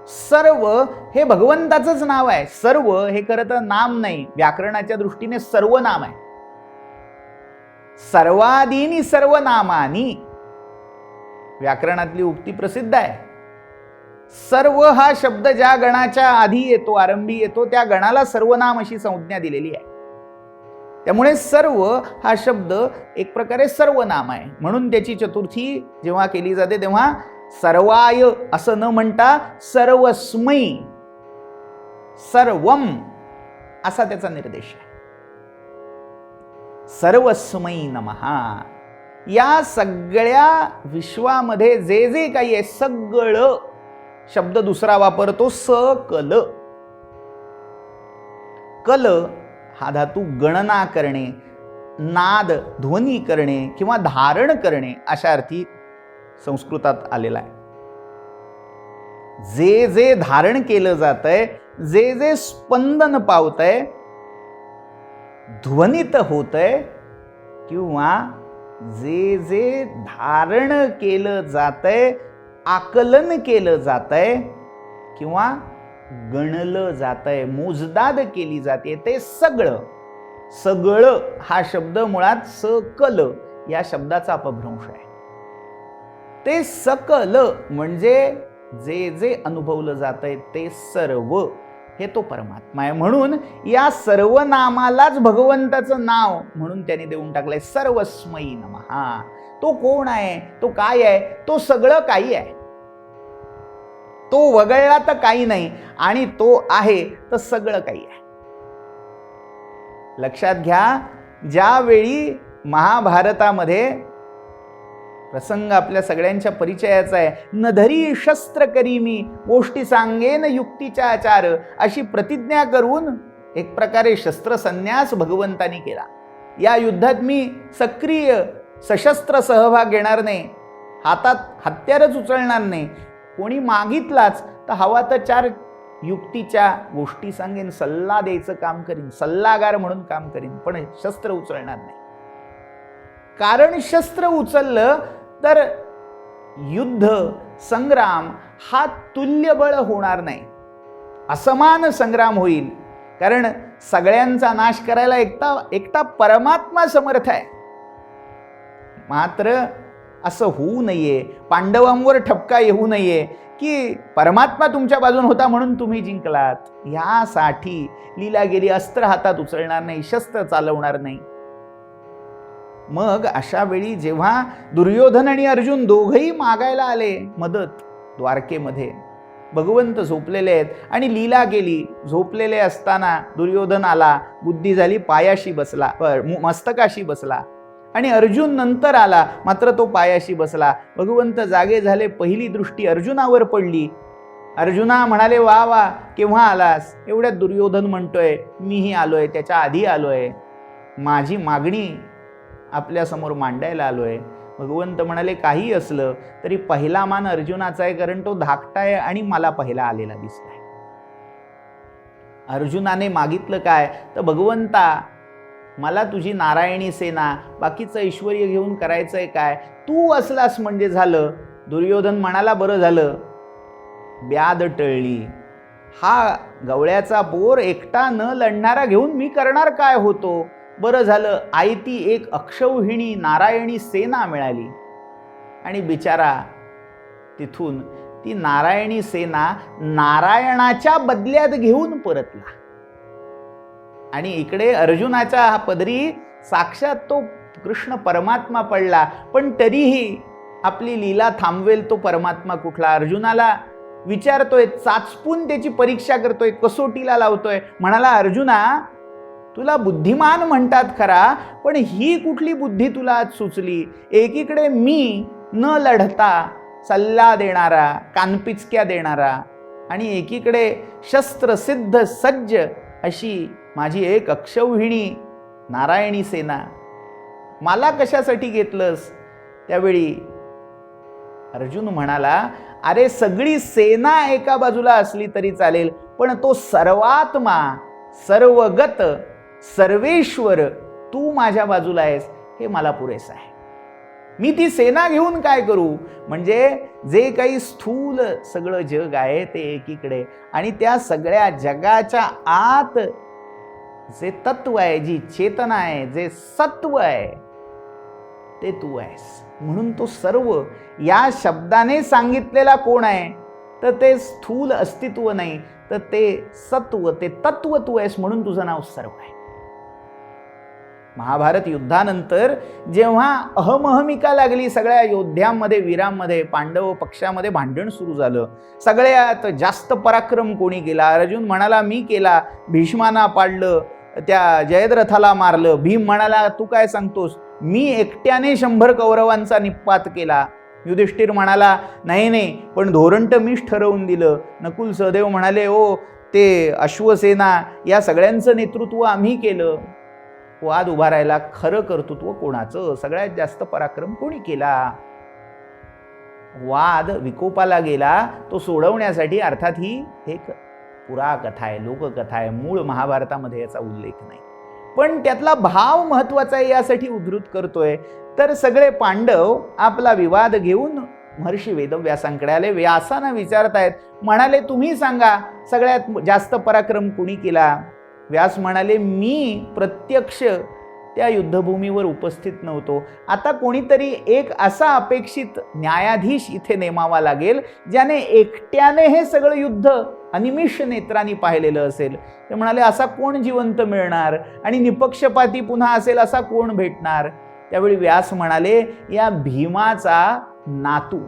सर्व हे भगवंताचंच नाव आहे. सर्व हे खरं तर नाम नाही, व्याकरणाच्या दृष्टीने सर्व नाम आहे. सर्वादीनी सर्व नामानी व्याकरणातली उक्ती प्रसिद्ध आहे. सर्व हा शब्द ज्या गणाच्या आधी येतो, आरंभी येतो, त्या गणाला सर्वनाम अशी संज्ञा दिलेली आहे. त्यामुळे सर्व हा शब्द एक प्रकारे सर्वनाम आहे. म्हणून त्याची चतुर्थी जेव्हा केली जाते तेव्हा सर्वाय असं न म्हणता सर्वस्मै, सर्वम असा त्याचा निर्देश आहे. सर्वस्मै नमः. या सगळ्या विश्वामध्ये जे जे काही आहे सगळं शब्द दुसरा वापरतो सकल. कल हा धातू गणना करणे, नाद ध्वनी करणे किंवा धारण करणे अशा अर्थी संस्कृतात आलेला आहे. जे जे धारण केलं जातंय, जे जे स्पंदन पावतंय, ध्वनित होतंय किंवा जे जे धारण केलं जातंय, आकलन केलं जातंय किंवा गणलं जातंय, मोजदाद केली जाते, ते सगळं. सगळं हा शब्द मुळात सकल या शब्दाचा अपभ्रंश आहे. ते सकल म्हणजे जे जे अनुभवलं जातंय ते सर्व हे तो परमात्मा आहे. म्हणून या सर्व नामालाच भगवंताचं नाव म्हणून त्याने देऊन टाकलंय सर्वस्मै नमः. तो कोण आहे, तो काय आहे, तो सगळं काही आहे. तो वगळला तर काही नाही आणि तो आहे तर सगळं काही आहे. लक्षात घ्या, ज्यावेळी महाभारतामध्ये प्रसंग आपल्या सगळ्यांच्या परिचयाचा आहे, न धरी शस्त्र करी मी, गोष्टी सांगेन युक्तीचा आचार, अशी प्रतिज्ञा करून एक प्रकारे शस्त्रसन्यास भगवंतानी केला. या युद्धात मी सक्रिय सशस्त्र सहभाग घेणार नाही हातात हत्यारच उचलणार नाही. कोणी मागितलाच तर हवा तर 4 युक्तीच्या गोष्टी सांगेन, सल्ला द्यायचं काम करीन, सल्लागार म्हणून काम करीन, पण शस्त्र उचलणार नाही. कारण शस्त्र उचललं तर युद्ध संग्राम हा तुल्यबळ होणार नाही, असमान संग्राम होईल. कारण सगळ्यांचा नाश करायला एकटा परमात्मा समर्थ आहे. मात्र असं होऊ नये, पांडवांवर ठपका येऊ नये की परमात्मा तुमच्या बाजून होता म्हणून तुम्ही जिंकलात. यासाठी लीलागिरी, अस्त्र हातात उचलणार नाही, शस्त्र चालवणार नाही. मग अशा वेळी जेव्हा दुर्योधन आणि अर्जुन दोघंही मागायला आले मदत द्वारकेमध्ये, भगवंत झोपलेले आहेत आणि लीला केली. झोपलेले असताना दुर्योधन आला, बुद्धी झाली, पायाशी बसला, मस्तकाशी बसला. आणि अर्जुन नंतर आला, मात्र तो पायाशी बसला. भगवंत जागे झाले, पहिली दृष्टी अर्जुनावर पडली. अर्जुना म्हणाले, वा वा, केव्हा आलास? एवढ्यात दुर्योधन म्हणतोय, मीही आलोय, त्याच्या आधी आलोय, माझी मागणी आपल्या समोर मांडायला आलोय. भगवंत म्हणाले, काही असलं तरी पहिला मान अर्जुनाचा आहे, कारण तो धाकटा आहे आणि मला पहिला आलेला दिसलाय. अर्जुनाने मागितलं काय तर, भगवंता मला तुझी नारायणी सेना, बाकीचं ऐश्वर घेऊन करायचंय काय, तू असलास म्हणजे झालं. दुर्योधन म्हणाला, बरं झालं, ब्याद टळली. हा गवळ्याचा पोर एकटा न लढणारा घेऊन मी करणार काय होतो. बरं झालं, आयती एक अक्षौहिणी नारायणी सेना मिळाली. आणि बिचारा तिथून ती नारायणी सेना नारायणाच्या बदल्यात घेऊन परतला. आणि इकडे अर्जुनाच्या पदरी साक्षात तो कृष्ण परमात्मा पडला. पण तरीही आपली लीला थांबवेल तो परमात्मा कुठला? अर्जुनाला विचारतोय, चाचपून त्याची परीक्षा करतोय, कसोटीला लावतोय. म्हणाला, अर्जुना तुला बुद्धिमान म्हणतात खरा, पण ही कुठली बुद्धी तुला आज सुचली? एकीकडे मी न लढता सल्ला देणारा, कानपिचक्या देणारा, आणि एकीकडे शस्त्रसिद्ध सज्ज अशी माझी एक अक्षौहिणी नारायणी सेना. मला कशासाठी घेतलंस? त्यावेळी अर्जुन म्हणाला, अरे सगळी सेना एका बाजूला असली तरी चालेल, पण तो सर्वात्मा, सर्वगत, सर्वेश्वर तू माझ्या बाजूला आहेस, हे मला पुरेसं आहे. मी ती सेना घेऊन काय करू? म्हणजे जे काही स्थूल सगळं जग आहे ते एकीकडे, आणि त्या सगळ्या जगाच्या आत जे तत्व आहे, जी चेतना आहे, जे सत्व आहे, ते तू आहेस. म्हणून तो सर्व या शब्दाने सांगितलेला कोण आहे तर ते स्थूल अस्तित्व नाही, तर ते सत्व, ते तत्व तू आहेस, म्हणून तुझं नाव सर्व आहे. महाभारत युद्धानंतर जेव्हा अहमहमिका लागली सगळ्या योद्ध्यांमध्ये, वीरांमध्ये, पांडव पक्षामध्ये भांडण सुरू झालं. सगळ्यात जास्त पराक्रम कोणी केला? अर्जुन म्हणाला, मी केला. भीष्माना पाडलं, त्या जयद्रथाला मारलं. भीम म्हणाला, तू काय सांगतोस? मी एकट्याने 100 कौरवांचा निपात केला. युधिष्ठिर म्हणाला, नाही नाही, पण धोरण तर मीच ठरवून दिलं. नकुल सहदेव म्हणाले, ओ ते अश्वसेना या सगळ्यांचं नेतृत्व आम्ही केलं. वाद उभा राहिला, खरं कर्तृत्व कोणाचं? सगळ्यात जास्त पराक्रम कोणी केला? वाद विकोपाला गेला, तो सोडवण्यासाठी अर्थात ही एक पुराकथा आहे, लोककथा आहे, मूळ महाभारतामध्ये याचा उल्लेख नाही. पण त्यातला भाव महत्वाचा आहे, यासाठी उद्धृत करतोय. तर सगळे पांडव आपला विवाद घेऊन महर्षी वेदव्यासांकडे आले. व्यासांना विचारतायत, म्हणाले, तुम्ही सांगा सगळ्यात जास्त पराक्रम कोणी केला? व्यास म्हणाले, मी प्रत्यक्ष त्या युद्धभूमीवर उपस्थित नव्हतो. आता कोणीतरी एक असा अपेक्षित न्यायाधीश इथे नेमावा लागेल, ज्याने एकट्याने हे सगळं युद्ध अनिमिष नेत्रांनी पाहिलेलं असेल. ते म्हणाले, असा कोण जिवंत मिळणार? आणि निपक्षपाती पुन्हा असेल असा कोण भेटणार? त्यावेळी व्यास म्हणाले, या भीमाचा नातू.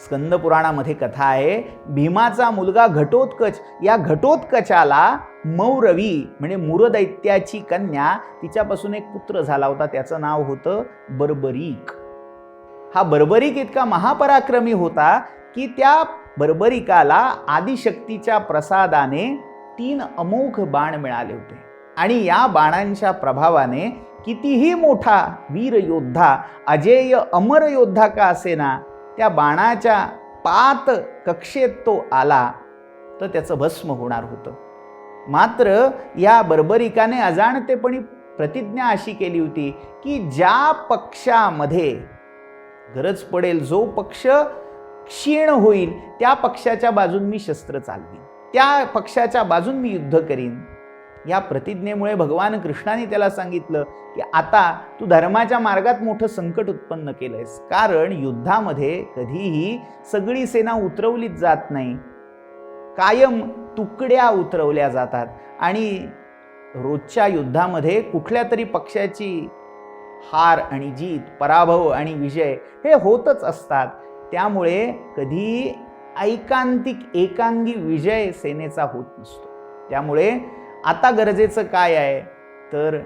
स्कंद पुराणामध्ये कथा आहे, भीमाचा मुलगा घटोत्कच, या घटोत्कचाला मौरवी म्हणजे मुरदैत्याची कन्या, तिच्यापासून एक पुत्र झाला होता, त्याचं नाव होतं बर्बरीक. हा बर्बरीक इतका महापराक्रमी होता की त्या बर्बरिकाला आदिशक्तीच्या प्रसादाने 3 अमोघ बाण मिळाले होते. आणि या बाणांच्या प्रभावाने कितीही मोठा वीर योद्धा, अजेय अमर योद्धा का असेना, त्या बाणाच्या पात कक्षेत तो आला तर त्याचं भस्म होणार होतं. मात्र या बर्बरिकाने अजाणतेपणी प्रतिज्ञा अशी केली होती की ज्या पक्षामध्ये गरज पडेल, जो पक्ष क्षीण होईल, त्या पक्षाच्या बाजून मी शस्त्र चालवीन, त्या पक्षाच्या बाजून मी युद्ध करीन. या प्रतिज्ञेमुळे भगवान कृष्णाने त्याला सांगितलं की आता तू धर्माच्या मार्गात मोठं संकट उत्पन्न केलंयस, कारण युद्धामध्ये कधीही सगळी सेना उतरवलीच जात नाही, कायम तुकड्या उतरवल्या जातात आणि रोजच्या युद्धामध्ये कुठल्या तरी पक्षाची हार आणि जीत, पराभव आणि विजय हे होतच असतात. त्यामुळे कधी एकांगी विजय सेनेचा होत नसतो. त्यामुळे आता गरजेचं काय आहे तर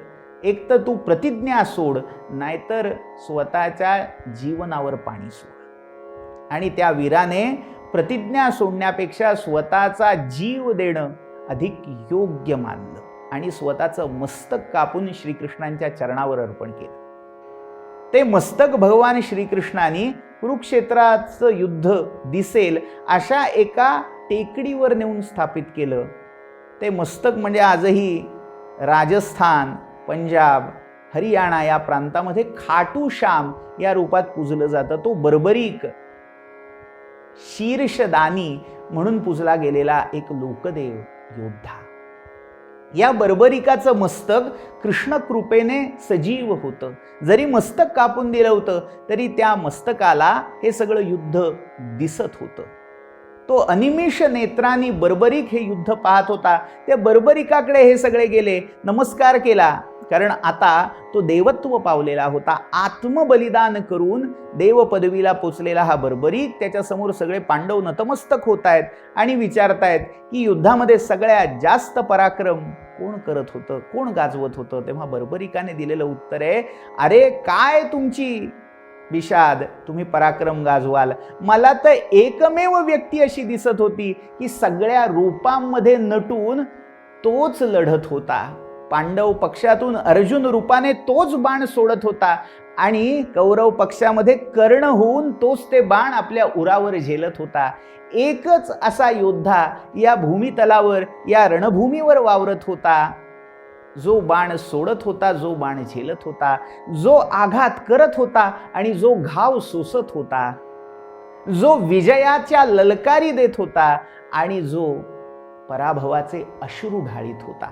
एक तर तू प्रतिज्ञा सोड, नाहीतर स्वतःच्या जीवनावर पाणी सोड. आणि त्या वीराने प्रतिज्ञा सोडण्यापेक्षा स्वतःचा जीव देणं अधिक योग्य मानलं आणि स्वतःचं मस्तक कापून श्रीकृष्णांच्या चरणावर अर्पण केलं. ते मस्तक भगवान श्रीकृष्णाने कुरुक्षेत्राचं युद्ध दिसेल अशा एका टेकडीवर नेऊन स्थापित केलं. ते मस्तक म्हणजे आजही राजस्थान, पंजाब, हरियाणा या प्रांतामध्ये खाटू श्याम या रूपात पूजलं जातं. तो बर्बरीक शीर्षदानी म्हणून पूजला गेलेला एक लोकदेव योद्धा. या बर्बरिकाचं मस्तक कृष्ण कृपेने सजीव होतं. जरी मस्तक कापून दिलं होतं तरी त्या मस्तकाला हे सगळं युद्ध दिसत होतं. तो अनिमिष नेत्रांनी बर्बरिक हे युद्ध पाहत होता. त्या बर्बरिकाकडे हे सगळे गेले, नमस्कार केला, कारण आता तो देवत्व पावलेला होता. आत्मबलिदान करून देव पदवीला पोचलेला हा बर्बरीक, त्याच्यासमोर सगळे पांडव नतमस्तक होत आहेत आणि विचारतायत की युद्धामध्ये सगळ्यात जास्त पराक्रम कोण करत होतं, कोण गाजवत होतं. तेव्हा बर्बरिकाने दिलेलं उत्तर आहे, अरे काय तुमची विषाद, तुम्ही पराक्रम गाजवाल. मला तर एकमेव व्यक्ती अशी दिसत होती की सगळ्या रूपांमध्ये नटून तोच लढत होता. पांडव पक्षातून अर्जुन रूपाने तोच बाण सोडत होता आणि कौरव पक्षामध्ये कर्ण होऊन तोच ते बाण आपल्या उरावर झेलत होता. एकच असा योद्धा या भूमितलावर, या रणभूमीवर वावरत होता, जो बाण सोडत होता, जो बाण झेलत होता, जो आघात करत होता आणि जो घाव सोसत होता, जो विजयाच्या ललकारी देत होता आणि जो पराभवाचे अश्रू ढाळीत होता.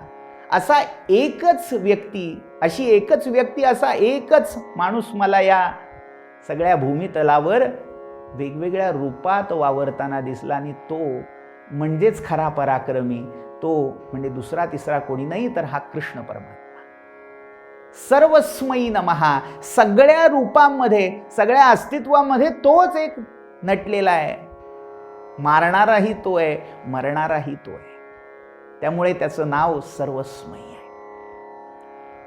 असा एकच व्यक्ती, असा एकच माणूस मला या सगळ्या भूमितलावर वेगवेगळ्या रूपात वावरताना दिसला आणि तो म्हणजेच खरा पराक्रमी. तो म्हणजे दुसरा तिसरा कोणी नाही तर हा कृष्ण परमात्मा. सर्वस्मै नमः. सगळ्या रूपांमध्ये, सगळ्या अस्तित्वामध्ये तोच एक नटलेला आहे. मारणाराही तो आहे, मरणाराही तो आहे. त्यामुळे त्याचं नाव सर्वस्मयी आहे.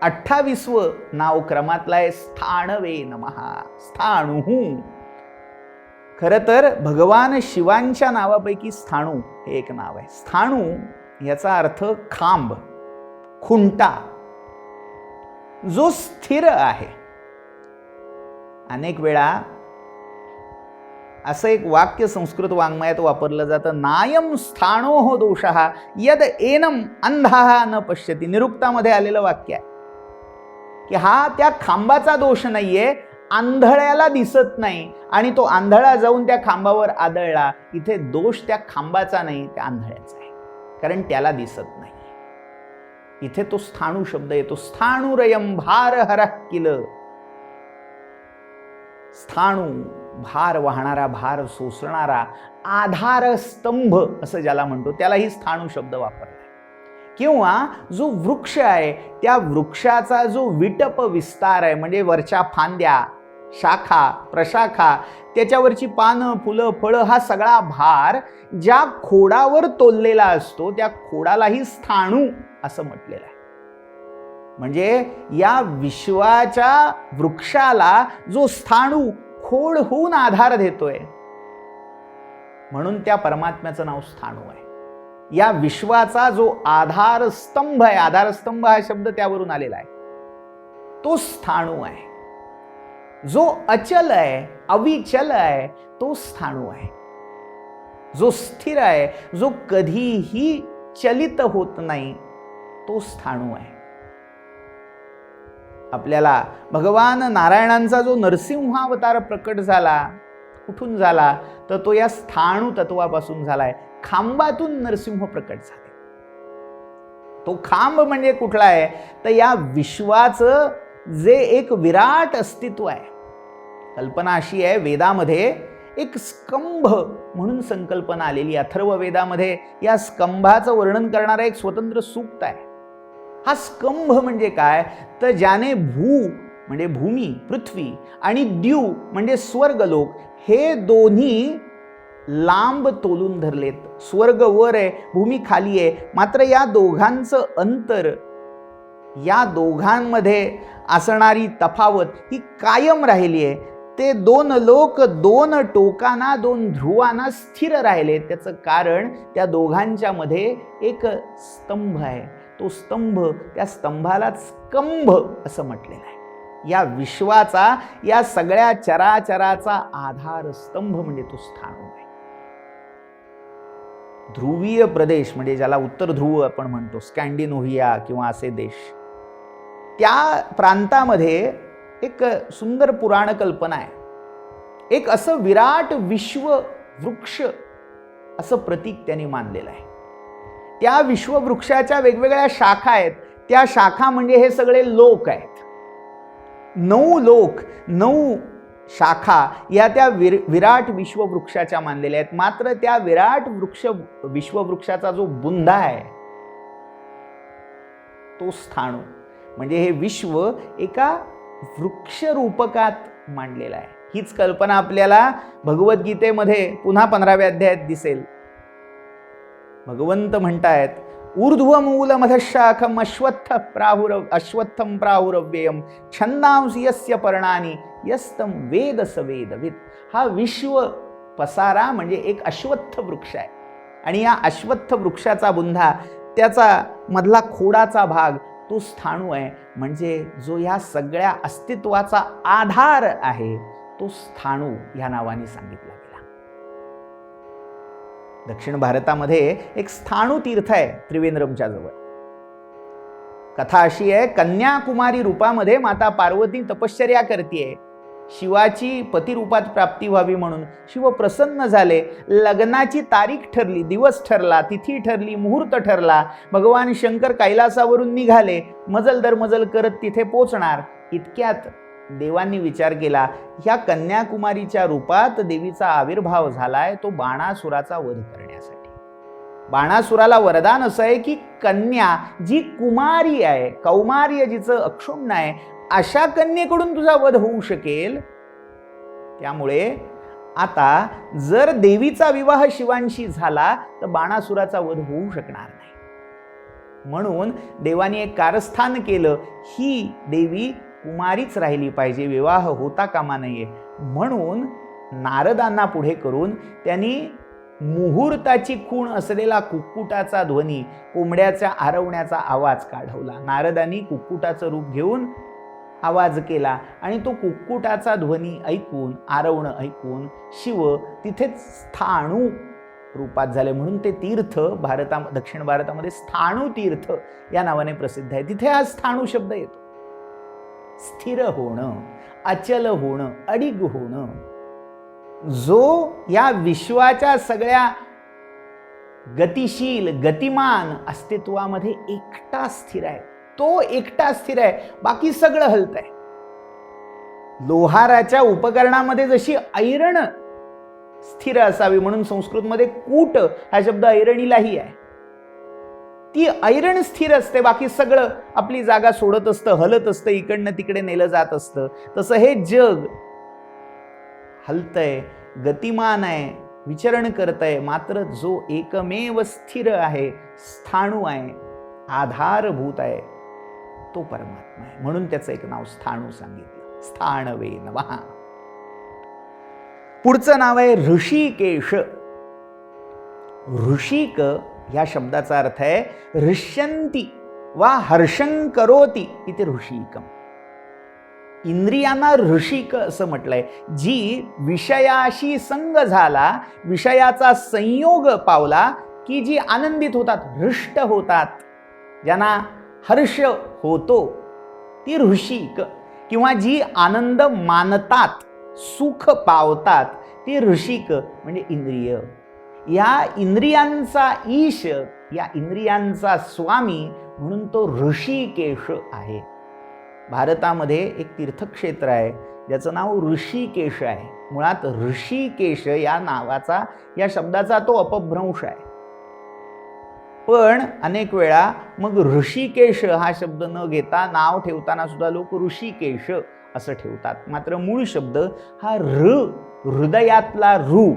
28वं नाव क्रमातलं आहे स्थाणवे नमः. स्थाणुः. खरं तर भगवान शिवांच्या नावापैकी स्थाणू हे एक नाव आहे. स्थाणू याचा अर्थ खांब, खुंटा, जो स्थिर आहे. अनेक वेळा असं एक वाक्य संस्कृत वाङ्मयात वापरलं जातं, नायम स्थाणोः दोषः यद एनम अंधाः न पश्यति. निरुक्तामध्ये आलेलं वाक्य आहे की हा त्या खांबाचा दोष नाहीये, आंधळ्याला दिसत नाही आणि तो आंधळा जाऊन त्या खांबावर आदळला. इथे दोष त्या खांबाचा नाही, त्या आंधळ्याचा आहे, कारण त्याला दिसत नाही. इथे तो स्थाणू शब्द येतो. स्थाणुरयम भार हरः किल. स्थाणू भार वाहणारा, भार सोसणारा, आधारस्तंभ असं ज्याला म्हणतो त्यालाही स्थाणू शब्द वापरला. किंवा जो वृक्ष आहे त्या वृक्षाचा जो विटप विस्तार आहे, म्हणजे वरच्या फांद्या, शाखा, प्रशाखा, त्याच्यावरची पानं, फुलं, फळं, हा सगळा भार ज्या खोडावर तोललेला असतो त्या खोडालाही स्थाणू असं म्हटलेलं आहे. म्हणजे या विश्वाच्या वृक्षाला जो स्थाणू खोड होऊन आधार देतोय, म्हणून त्या परमात्म्याचं नाव स्थाणू आहे. या विश्वाचा जो आधारस्तंभ आहे, आधारस्तंभ हा शब्द त्यावरून आलेला आहे. तो स्थाणू आहे. जो अचल आहे, अविचल आहे, तो स्थाणू आहे. जो स्थिर आहे, जो कधीही चलित होत नाही, तो स्थाणू आहे. आपल्याला भगवान नारायणांचा जो नरसिंहावतार प्रकट झाला, कुठून झाला तर तो या स्थाणू तत्वापासून झालाय. खांबातून नरसिंह प्रकट झाले. तो खांब म्हणजे कुठला आहे तर या विश्वाचं जे एक विराट अस्तित्व आहे. कल्पना अशी आहे, वेदामध्ये एक स्कंभ म्हणून संकल्पना आलेली. अथर्व वेदामध्ये या स्कंभाचं वर्णन करणारं एक स्वतंत्र सूक्त आहे. हा स्कंभ म्हणजे काय तर ज्याने भू म्हणजे भूमी पृथ्वी आणि द्यू म्हणजे स्वर्गलोक हे दोन्ही लांब तोलून धरलेत. स्वर्ग वर आहे, भूमी खाली आहे, मात्र या दोघांचं अंतर, या दोघांमध्ये असणारी तफावत ही कायम राहिली आहे. ते दोन लोक दोन टोकांना, दोन ध्रुवांना स्थिर राहिले. त्याचं कारण त्या दोघांच्या मध्ये एक स्तंभ आहे. तो स्तंभ, त्या स्तंभाला स्कंभ असं म्हटलेलं आहे. या विश्वाचा, या सगळ्या चराचराचा आधार स्तंभ म्हणजे तो स्थाणू आहे. ध्रुवीय प्रदेश म्हणजे ज्याला उत्तर ध्रुव आपण म्हणतो, स्कॅन्डिनेव्हिया किंवा असे देश, त्या प्रांतामध्ये एक सुंदर पुराण कल्पना आहे. एक असं विराट विश्व वृक्ष असं प्रतीक त्यांनी मानलेलं आहे. त्या विश्ववृक्षाच्या वेगवेगळ्या शाखा आहेत. त्या शाखा म्हणजे हे सगळे लोक आहेत. 9 लोक, 9 शाखा या त्या विराट विश्ववृक्षाच्या मानलेल्या आहेत. मात्र त्या विराट विश्ववृक्षाचा जो बुंदा आहे तो स्थाणू म्हणजे हे विश्व एका वृक्ष रूपकात मांडलेला आहे. हीच कल्पना आपल्याला भगवद्गीतेमध्ये पुन्हा 15व्या अध्यायात दिसेल. भगवंत म्हणतायत, ऊर्ध्वमूलमधशाखम अश्वत्थम प्राहुरव्ययम छंदांसि यस्य पर्णानि यस्तम वेद स वेदविद. हा विश्व पसारा म्हणजे एक अश्वत्थ वृक्ष आहे. आणि या अश्वत्थ वृक्षाचा बुंधा, त्याचा मधला खोडाचा भाग तो स्थाणू आहे. म्हणजे जो या सगळ्या अस्तित्वाचा आधार आहे तो स्थाणू ह्या नावाने सांगितला गेला. दक्षिण भारतामध्ये एक स्थाणू तीर्थ आहे त्रिवेंद्रमच्या जवळ. कथा अशी आहे, कन्याकुमारी रूपामध्ये माता पार्वती तपश्चर्या करतीये. शिवाची पतिरूपात प्राप्ती व्हावी म्हणून शिव प्रसन्न झाले. लग्नाची तारीख ठरली, दिवस ठरला, तिथी ठरली, मुहूर्त ठरला. भगवान शंकर कैलासावरून निघाले. मजल दर मजल करत तिथे पोचणार. इतक्यात देवांनी विचार केला, ह्या कन्याकुमारीच्या रूपात देवीचा आविर्भाव झालाय तो बाणासुराचा वध करण्यासाठी. बाणासुराला वरदान असं आहे की कन्या जी कुमारी आहे, कौमार्य जिचं अक्षुण्ण आहे, अशा कन्येकडून तुझा वध होऊ शकेल. त्यामुळे आता जर देवीचा विवाह शिवांशी झाला तर बाणासुराचा वध होऊ शकणार नाही. म्हणून देवाने एक कारस्थान केलं, ही देवी कुमारीच राहिली पाहिजे, विवाह होता कामा नये. म्हणून नारदांना पुढे करून त्यांनी मुहूर्ताची खूण असलेला कुक्कुटाचा ध्वनी, कोंबड्याच्या आरवण्याचा आवाज काढवला. नारदांनी कुक्कुटाचं रूप घेऊन आवाज केला आणि तो कुक्कुटाचा ध्वनी ऐकून, आरवणं ऐकून शिव तिथेच स्थाणू रूपात झाले. म्हणून ते तीर्थ दक्षिण भारतामध्ये स्थाणू तीर्थ या नावाने प्रसिद्ध आहे. तिथे हा स्थाणू शब्द येतो. स्थिर होणं, अचल होणं, अडिग होणं. जो या विश्वाच्या सगळ्या गतिशील, गतिमान अस्तित्वामध्ये एकटा स्थिर आहे. तो एकटा स्थिर आहे, बाकी सगळं हलत आहे. लोहाराच्या उपकरणामध्ये जशी ऐरण स्थिर असावी म्हणून संस्कृतमध्ये कूट हा शब्द ऐरणीलाही आहे. ती ऐरण स्थिर असते, बाकी सगळं आपली जागा सोडत असतं, हलत असतं, इकडनं तिकडे नेलं जात असतं. तसं हे जग हलतंय, गतिमान आहे, विचरण करतंय. मात्र जो एकमेव स्थिर आहे, स्थाणू आहे, आधारभूत आहे, तो परमात्मा आहे. म्हणून त्याचं एक नाव स्थाणू सांगितलं, स्थाणवे नमः. पुढचं नाव आहे ऋषिकेश. ऋषिक या शब्दाचा अर्थ आहे हृष्यंती वा हर्षं करोती इथे ऋषिकम. इंद्रियांना ऋषिक असं म्हटलंय. जी विषयाशी संग झाला, विषयाचा संयोग पावला की जी आनंदित होतात, हृष्ट होतात, ज्यांना हर्ष होतो, ती ऋषिक. किंवा जी आनंद मानतात, सुख पावतात, ती ऋषिक म्हणजे इंद्रिय. या इंद्रियांचा ईश, या इंद्रियांचा स्वामी म्हणून तो ऋषिकेश आहे. भारतामध्ये एक तीर्थक्षेत्र आहे ज्याचं नाव ऋषिकेश आहे. मुळात ऋषिकेश या नावाचा, या शब्दाचा तो अपभ्रंश आहे. पण अनेक वेळा मग ऋषिकेश हा शब्द न घेता नाव ठेवताना सुद्धा लोक ऋषिकेश असं ठेवतात. मात्र मूळ शब्द हा हृदयातला ऋ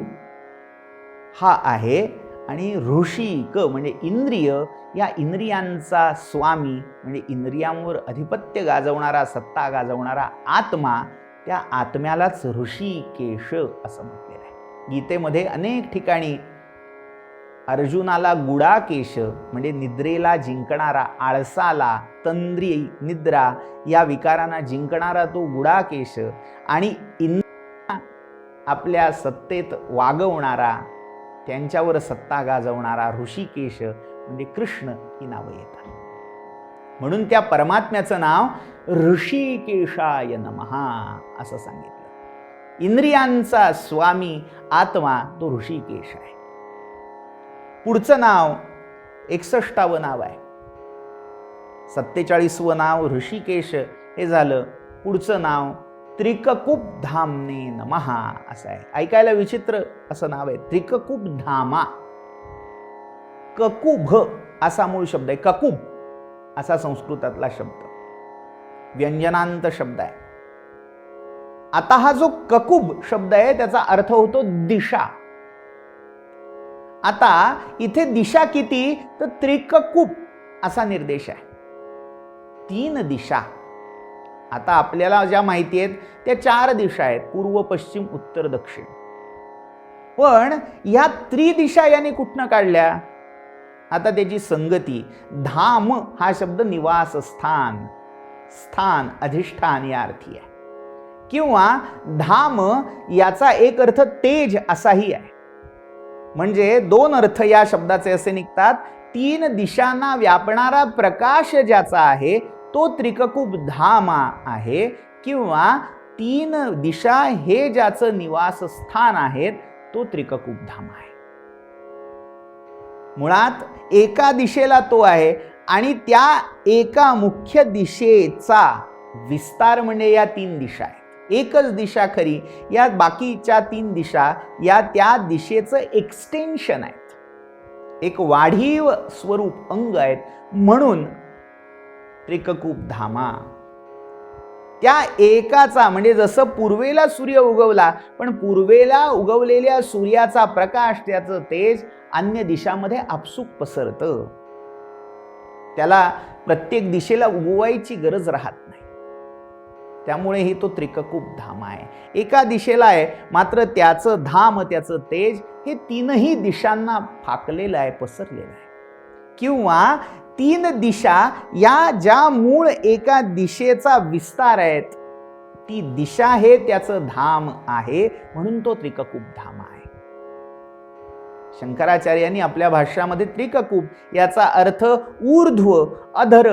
हा आहे. आणि ऋषिक म्हणजे इंद्रिय, या इंद्रियांचा स्वामी म्हणजे इंद्रियांवर अधिपत्य गाजवणारा, सत्ता गाजवणारा आत्मा, त्या आत्म्यालाच ऋषिकेश असं म्हटलेलं आहे. गीतेमध्ये अनेक ठिकाणी अर्जुनाला गुडाकेश म्हणजे निद्रेला जिंकणारा, आळसाला, तंद्री निद्रा या विकारांना जिंकणारा तो गुडाकेश, आणि आपल्या सत्तेत वागवणारा, त्यांच्यावर सत्ता गाजवणारा ऋषिकेश म्हणजे कृष्ण ही नावं येतात. म्हणून त्या परमात्म्याचं नाव ऋषिकेशाय नमहा असं सांगितलं. इंद्रियांचा स्वामी आत्मा तो ऋषिकेश आहे. पुढचं नाव 61वं नाव आहे. 47वं नाव ऋषिकेश हे झालं. पुढचं नाव त्रिककूप धामने नमहा असं आहे. ऐकायला विचित्र असं नाव आहे, त्रिककूप धामा. ककुभ असा मूळ शब्द आहे, ककुब असा संस्कृतातला शब्द, व्यंजनांत शब्द आहे. आता हा जो ककुब शब्द आहे त्याचा अर्थ होतो दिशा. आता इथे दिशा किती, तर त्रिककूप असा निर्देश आहे, 3 दिशा. आता आपल्याला ज्या माहिती आहेत त्या 4 दिशा आहेत, पूर्व, पश्चिम, उत्तर, दक्षिण. पण या त्रिदिशा याने कुठनं काढल्या? आता त्याची संगती, धाम हा शब्द निवासस्थान, स्थान, अधिष्ठान या अर्थी आहे. किंवा धाम याचा एक अर्थ तेज असाही आहे. म्हणजे 2 अर्थ या शब्दाचे असे निघतात. 3 दिशांना व्यापणारा प्रकाश ज्याचा आहे तो त्रिककूप धामा आहे. किंवा 3 दिशा हे ज्याचं निवासस्थान आहेत तो त्रिककूप धाम आहे. मुळात एका दिशेला तो आहे आणि त्या एका मुख्य दिशेचा विस्तार म्हणजे या 3 दिशा आहेत. एकच दिशा खरी, या बाकीच्या 3 दिशा या त्या दिशेचं एक्सटेन्शन आहेत, एक वाढीव स्वरूप अंग आहेत. म्हणून त्रिककूप धामा. त्या एकाचा म्हणजे जसं पूर्वेला सूर्य उगवला, पण पूर्वेला उगवलेल्या सूर्याचा प्रकाश, त्याचं तेज अन्य दिशामध्ये आपसूक पसरतं. त्याला प्रत्येक दिशेला उगवायची गरज राहत नाही. त्यामुळे ही तो त्रिककूप धाम आहे. एका दिशेला आहे, मात्र त्याचं धाम, त्याचं तेज हे 3ही दिशांना फाकलेलं आहे, पसरलेलं आहे. किंवा 3 दिशा या ज्या मूळ एका दिशेचा विस्तार आहेत, ती दिशा हे त्याचं धाम आहे, म्हणून तो त्रिककूप धाम आहे. शंकराचार्यांनी आपल्या भाष्यामध्ये त्रिककूप याचा अर्थ ऊर्ध्व, अधर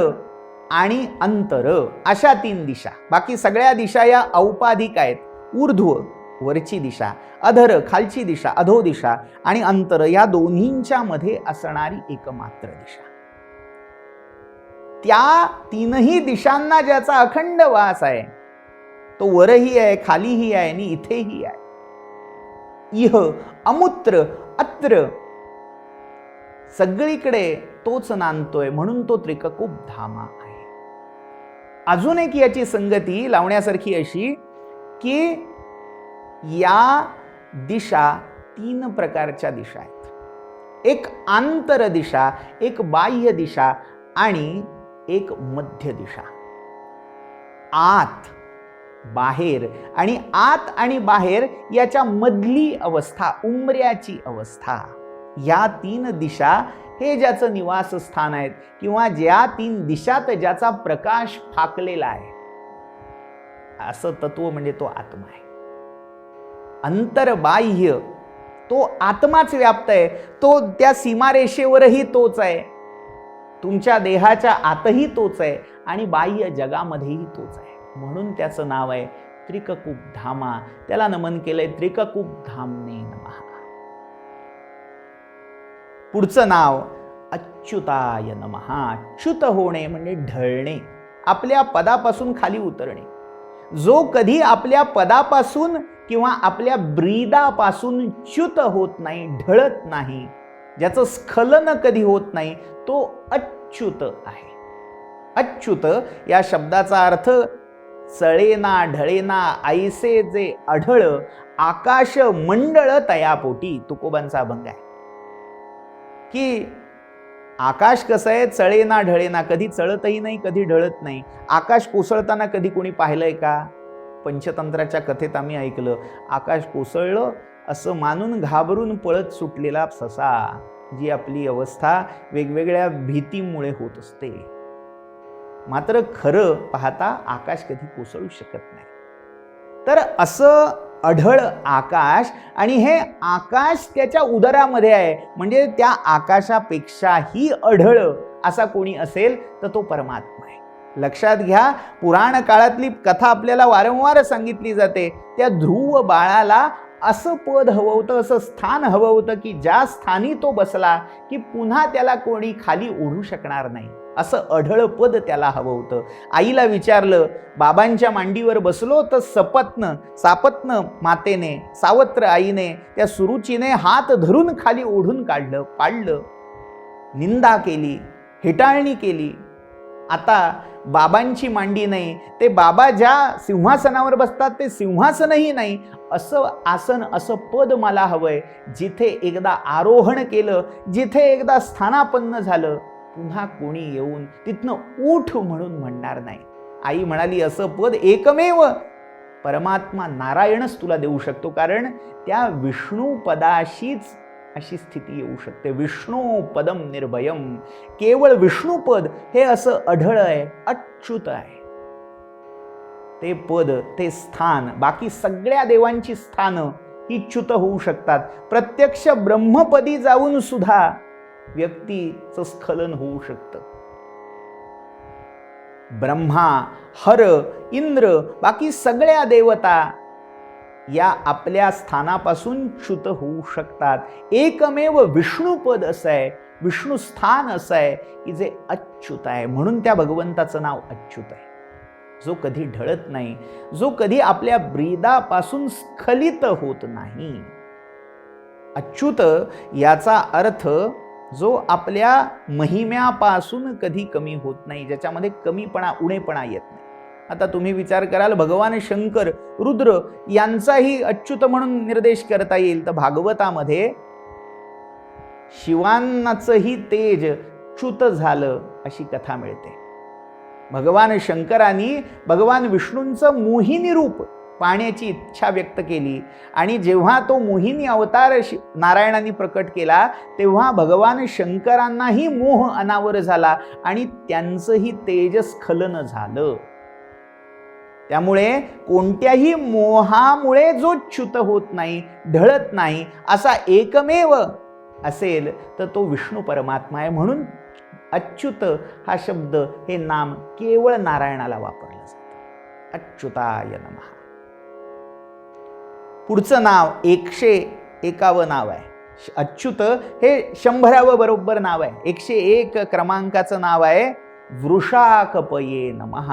आणि अंतर अशा 3 दिशा. बाकी सगळ्या दिशा या औपाधिक आहेत. ऊर्ध्व वरची दिशा, अधर खालची दिशा, अधो दिशा, आणि अंतर या दोन्हींच्या मध्ये असणारी एकमात्र दिशा. त्या 3ही दिशांना ज्याचा अखंड वास आहे, तो वरही आहे, खालीही आहे आणि इथेही आहे. इह अमुत्र अत्र सगळीकडे तोच नांदतोय, म्हणून तो त्रिककूप धामा आहे. अजून एक याची संगती लावण्यासारखी अशी की या दिशा 3 प्रकारच्या दिशा आहेत. एक आंतर दिशा, एक बाह्य दिशा आणि एक मध्य दिशा. आत, बाहेर, आणि आत आणि बाहेर याच्या मधली अवस्था, उंबऱ्याची अवस्था. या 3 दिशा हे ज्याचं निवासस्थान आहेत, किंवा ज्या 3 दिशात ज्याचा प्रकाश फाकलेला आहे, असं तत्व म्हणजे तो आत्मा आहे. अंतर्बाह्य तो आत्माच व्याप्त आहे. तो त्या सीमारेषेवरही तोच आहे, तुमच्या देहाच्या आतही तोच आहे आणि बाह्य जगामध्येही तोच आहे. म्हणून त्याचं नाव आहे त्रिककूप धामा. त्याला नमन केलंय त्रिककूप धामने नमः. पुढचं नाव अच्युताय नमः. च्युत होणे म्हणजे ढळणे, आपल्या पदापासून खाली उतरणे. जो कधी आपल्या पदापासून किंवा आपल्या ब्रीदापासून च्युत होत नाही, ढळत नाही, ज्याचं स्खलन कधी होत नाही, तो अच्युत आहे. अच्युत या शब्दाचा अर्थ चळेना ढळेना ऐसे जे अढळ आकाश मंडळ तयापोटी. तुकोबांचा अभंग आहे की आकाश कसं आहे, चळेना ढळेना, कधी चळतही नाही कधी ढळत नाही. आकाश कोसळताना कधी कोणी पाहिलंय का? पंचतंत्राच्या कथेत आम्ही ऐकलं, आकाश कोसळलं असं मानून घाबरून पळत सुटलेला ससा, जी आपली अवस्था वेगवेगळ्या भीतीमुळे होत असते. मात्र खरं पाहता आकाश कधी कोसळू शकत नाही. तर असं अढळ आकाश, आणि हे आकाश त्याच्या उदरामध्ये आहे, म्हणजे त्या आकाशापेक्षाही अढळ असा कोणी असेल तर तो परमात्मा आहे. लक्षात घ्या, पुराण काळातली कथा आपल्याला वारंवार सांगितली जाते. त्या ध्रुव बाळाला असं पद हवं होतं, असं स्थान हवं होतं की ज्या स्थानी तो बसला की पुन्हा त्याला कोणी खाली ओढू शकणार नाही, असं अढळ पद त्याला हवं होतं. आईला विचारलं, बाबांच्या मांडीवर बसलो तर सापत्न मातेने, सावत्र आईने, त्या सुरुचीने हात धरून खाली ओढून काढलं, पाडलं, निंदा केली, हेटाळणी केली. आता बाबांची मांडी नाही, ते बाबा ज्या सिंहासनावर बसतात ते सिंहासनही नाही, असं आसन, असं पद मला हवंय, जिथे एकदा आरोहण केलं, जिथे एकदा स्थानापन्न झालं, पुन्हा कोणी येऊन तिथनं उठ म्हणून म्हणणार नाही. आई म्हणाली, असं पद एकमेव परमात्मा नारायणच तुला देऊ शकतो, कारण त्या विष्णू पदाशीच अशी स्थिती येऊ शकते. विष्णू पदम निर्भयम, केवळ विष्णुपद हे असं अढळ आहे, अच्युत आहे. ते पद, ते स्थान, बाकी सगळ्या देवांची स्थानं ही च्युत होऊ शकतात. प्रत्यक्ष ब्रह्मपदी जाऊन सुद्धा व्यक्तीचं स्खलन होऊ शकतं. ब्रह्मा, हर, इंद्र, बाकी सगळ्या देवता या आपल्या स्थानापासून च्युत होऊ शकतात. एकमेव विष्णुपद असं आहे, विष्णू स्थान असं आहे की जे अच्युत आहे. म्हणून त्या भगवंताचं नाव अच्युत आहे, जो कधी ढळत नाही, जो कधी आपल्या ब्रीदापासून स्खलित होत नाही. अच्युत याचा अर्थ जो आपल्या महिम्यापासून कधी कमी होत नाही, ज्याच्यामध्ये कमीपणा, उणेपणा येत नाही. आता तुम्ही विचार कराल, भगवान शंकर, रुद्र यांचाही अच्युत म्हणून निर्देश करता येईल. तर भागवतामध्ये शिवांनाचंही तेज च्युत झालं अशी कथा मिळते. भगवान शंकरांनी भगवान विष्णूंचं मोहिनी रूप पाहण्याची इच्छा व्यक्त केली, आणि जेव्हा तो मोहिनी अवतार नारायणांनी प्रकट केला, तेव्हा भगवान शंकरांनाही मोह अनावर झाला आणि त्यांचंही तेजस्खलन झालं. त्यामुळे कोणत्याही मोहामुळे जो च्युत होत नाही, ढळत नाही, असा एकमेव असेल तर तो विष्णू परमात्मा आहे. म्हणून अच्युत हा शब्द, हे नाम केवळ नारायणाला वापरलं जातं. अच्युताय नमः. पुढचं नाव 151 नाव आहे. अच्युत हे 100 बरोबर नाव आहे. 101 क्रमांकाचं नाव आहे वृषाकपये नमः.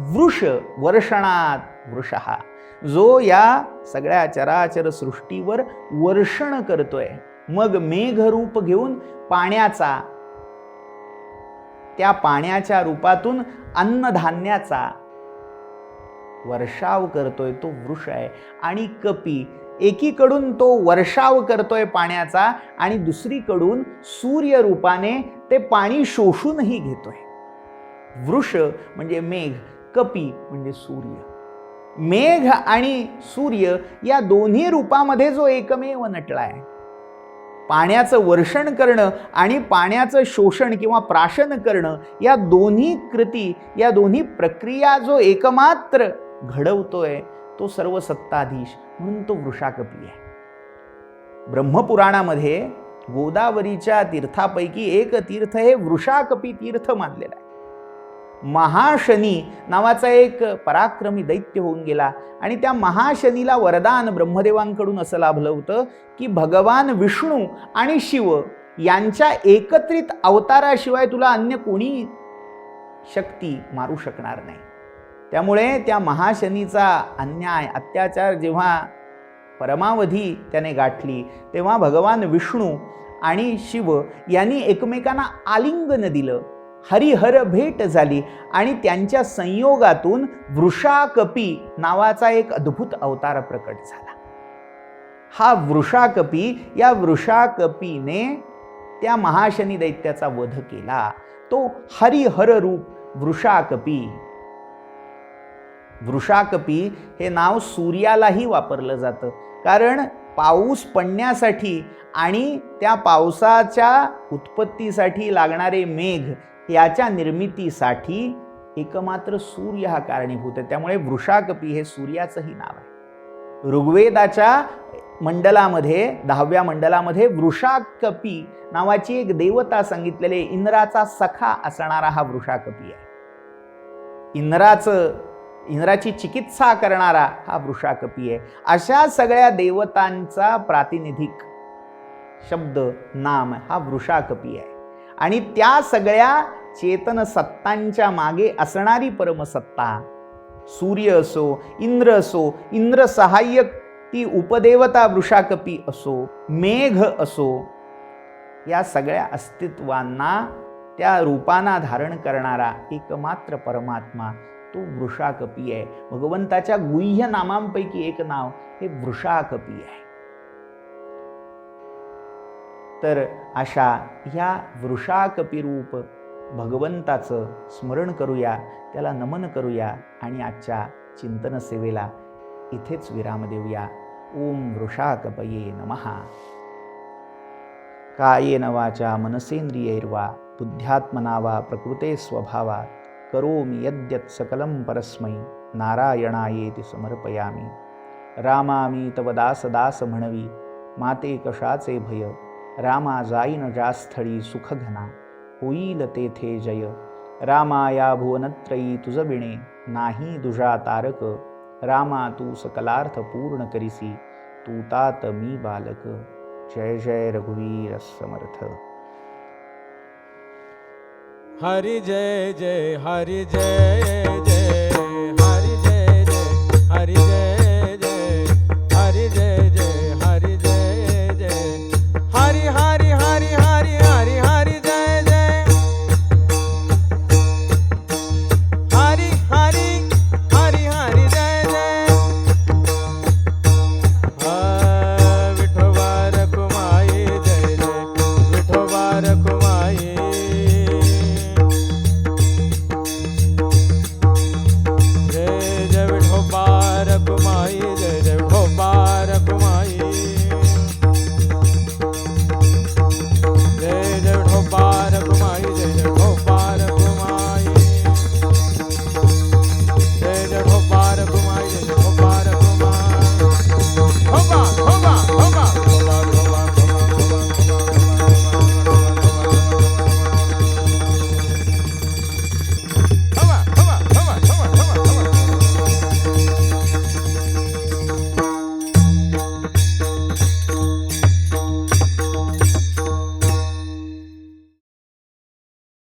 वृष, वर्षणात वृषः, जो या सगळ्या चराचर सृष्टीवर वर्षण करतोय. मग मेघरूप घेऊन पाण्याचा, त्या पाण्याच्या रूपातून अन्नधान्याचा वर्षाव करतोय, तो वृष आहे. आणि कपी, एकीकडून तो वर्षाव करतोय पाण्याचा आणि दुसरीकडून सूर्य रूपाने ते पाणी शोषूनही घेतोय. वृष म्हणजे मेघ, कपी म्हणजे सूर्य. मेघ आणि सूर्य या दोन्ही रूपामध्ये जो एकमेव नटला आहे. पाण्याचं वर्षण करणं आणि पाण्याचं शोषण किंवा प्राशन करणं, या दोन्ही कृती, या दोन्ही प्रक्रिया जो एकमात्र घडवतोय तो सर्व सत्ताधीश, म्हणून तो वृषाकपी आहे. ब्रह्मपुराणामध्ये गोदावरीच्या तीर्थापैकी एक तीर्थ हे वृषाकपी तीर्थ मानलेलं आहे. महाशनी नावाचा एक पराक्रमी दैत्य होऊन गेला आणि त्या महाशनीला वरदान ब्रह्मदेवांकडून असं लाभलं होतं की भगवान विष्णू आणि शिव यांच्या एकत्रित अवताराशिवाय तुला अन्य कोणी शक्ती मारू शकणार नाही. त्यामुळे त्या महाशनीचा अन्याय अत्याचार जेव्हा परमावधी त्याने गाठली, तेव्हा भगवान विष्णू आणि शिव यांनी एकमेकांना आलिंगन दिलं, हरिहर भेट झाली आणि त्यांच्या संयोगातून वृषाकपी नावाचा एक अद्भुत अवतार प्रकट झाला. हा वृषाकपी, या वृषाकपीने त्या महाशनी दैत्याचा वध केला. तो हरिहर रूप वृषाकपी. वृषाकपी हे नाव सूर्यालाही वापरलं जातं, कारण पाऊस पडण्यासाठी आणि त्या पावसाच्या उत्पत्तीसाठी लागणारे मेघ याच्या निर्मितीसाठी एकमात्र सूर्य हा कारणीभूत आहे. त्यामुळे वृषाकपी हे सूर्याचंही नाव आहे. ऋग्वेदाच्या मंडलामध्ये 10व्या मंडलामध्ये वृषाकपी नावाची एक देवता सांगितलेली, इंद्राचा सखा असणारा हा वृषाकपी आहे. इंद्राची चिकित्सा करणारा हा वृषाकपी आहे. अशा सगळ्या देवतांचा प्रातिनिधिक शब्द नाम हा वृषाकपी आहे. आणि त्या सगळ्या चेतन सत्तांच्या मागे असणारी परमसत्ता सूर्य असो, इंद्र असो, इंद्र सहाय्यक ती उपदेवता वृषाकपी असो, मेघ असो, या सगळ्या अस्तित्वांना त्या रूपांना धारण करणारा एकमात्र परमात्मा तो वृषाकपी आहे. भगवंताच्या गुह्य नामांपैकी एक नाव हे वृषाकपी आहे. तर अशा या वृषाकपी रूप भगवंताचं स्मरण करूया, त्याला नमन करूया आणि आजच्या चिंतन सेवेला इथेच विराम देऊया. ओम वृषाकपये नमः. कायेन वाचा मनसेंद्रियैर्वा बुद्ध्यात्मना वा प्रकृते स्वभावात् करोमि यद्यत् सकलं परस्मै नारायणायेति समर्पयामि. रामामी तव दास दास म्हणवी माते कशाचे भय. रामा जाईन जास्थळी सुखघना होईल तेथे जय. रामाया भुवनत्रयी तुझ बिणे नाही दुजा तारक. रामा तू सकलार्थ पूर्ण करिसी तू तात मी बालक. जय जय रघुवीर समर्थ. हरि जय जय हरि जय जय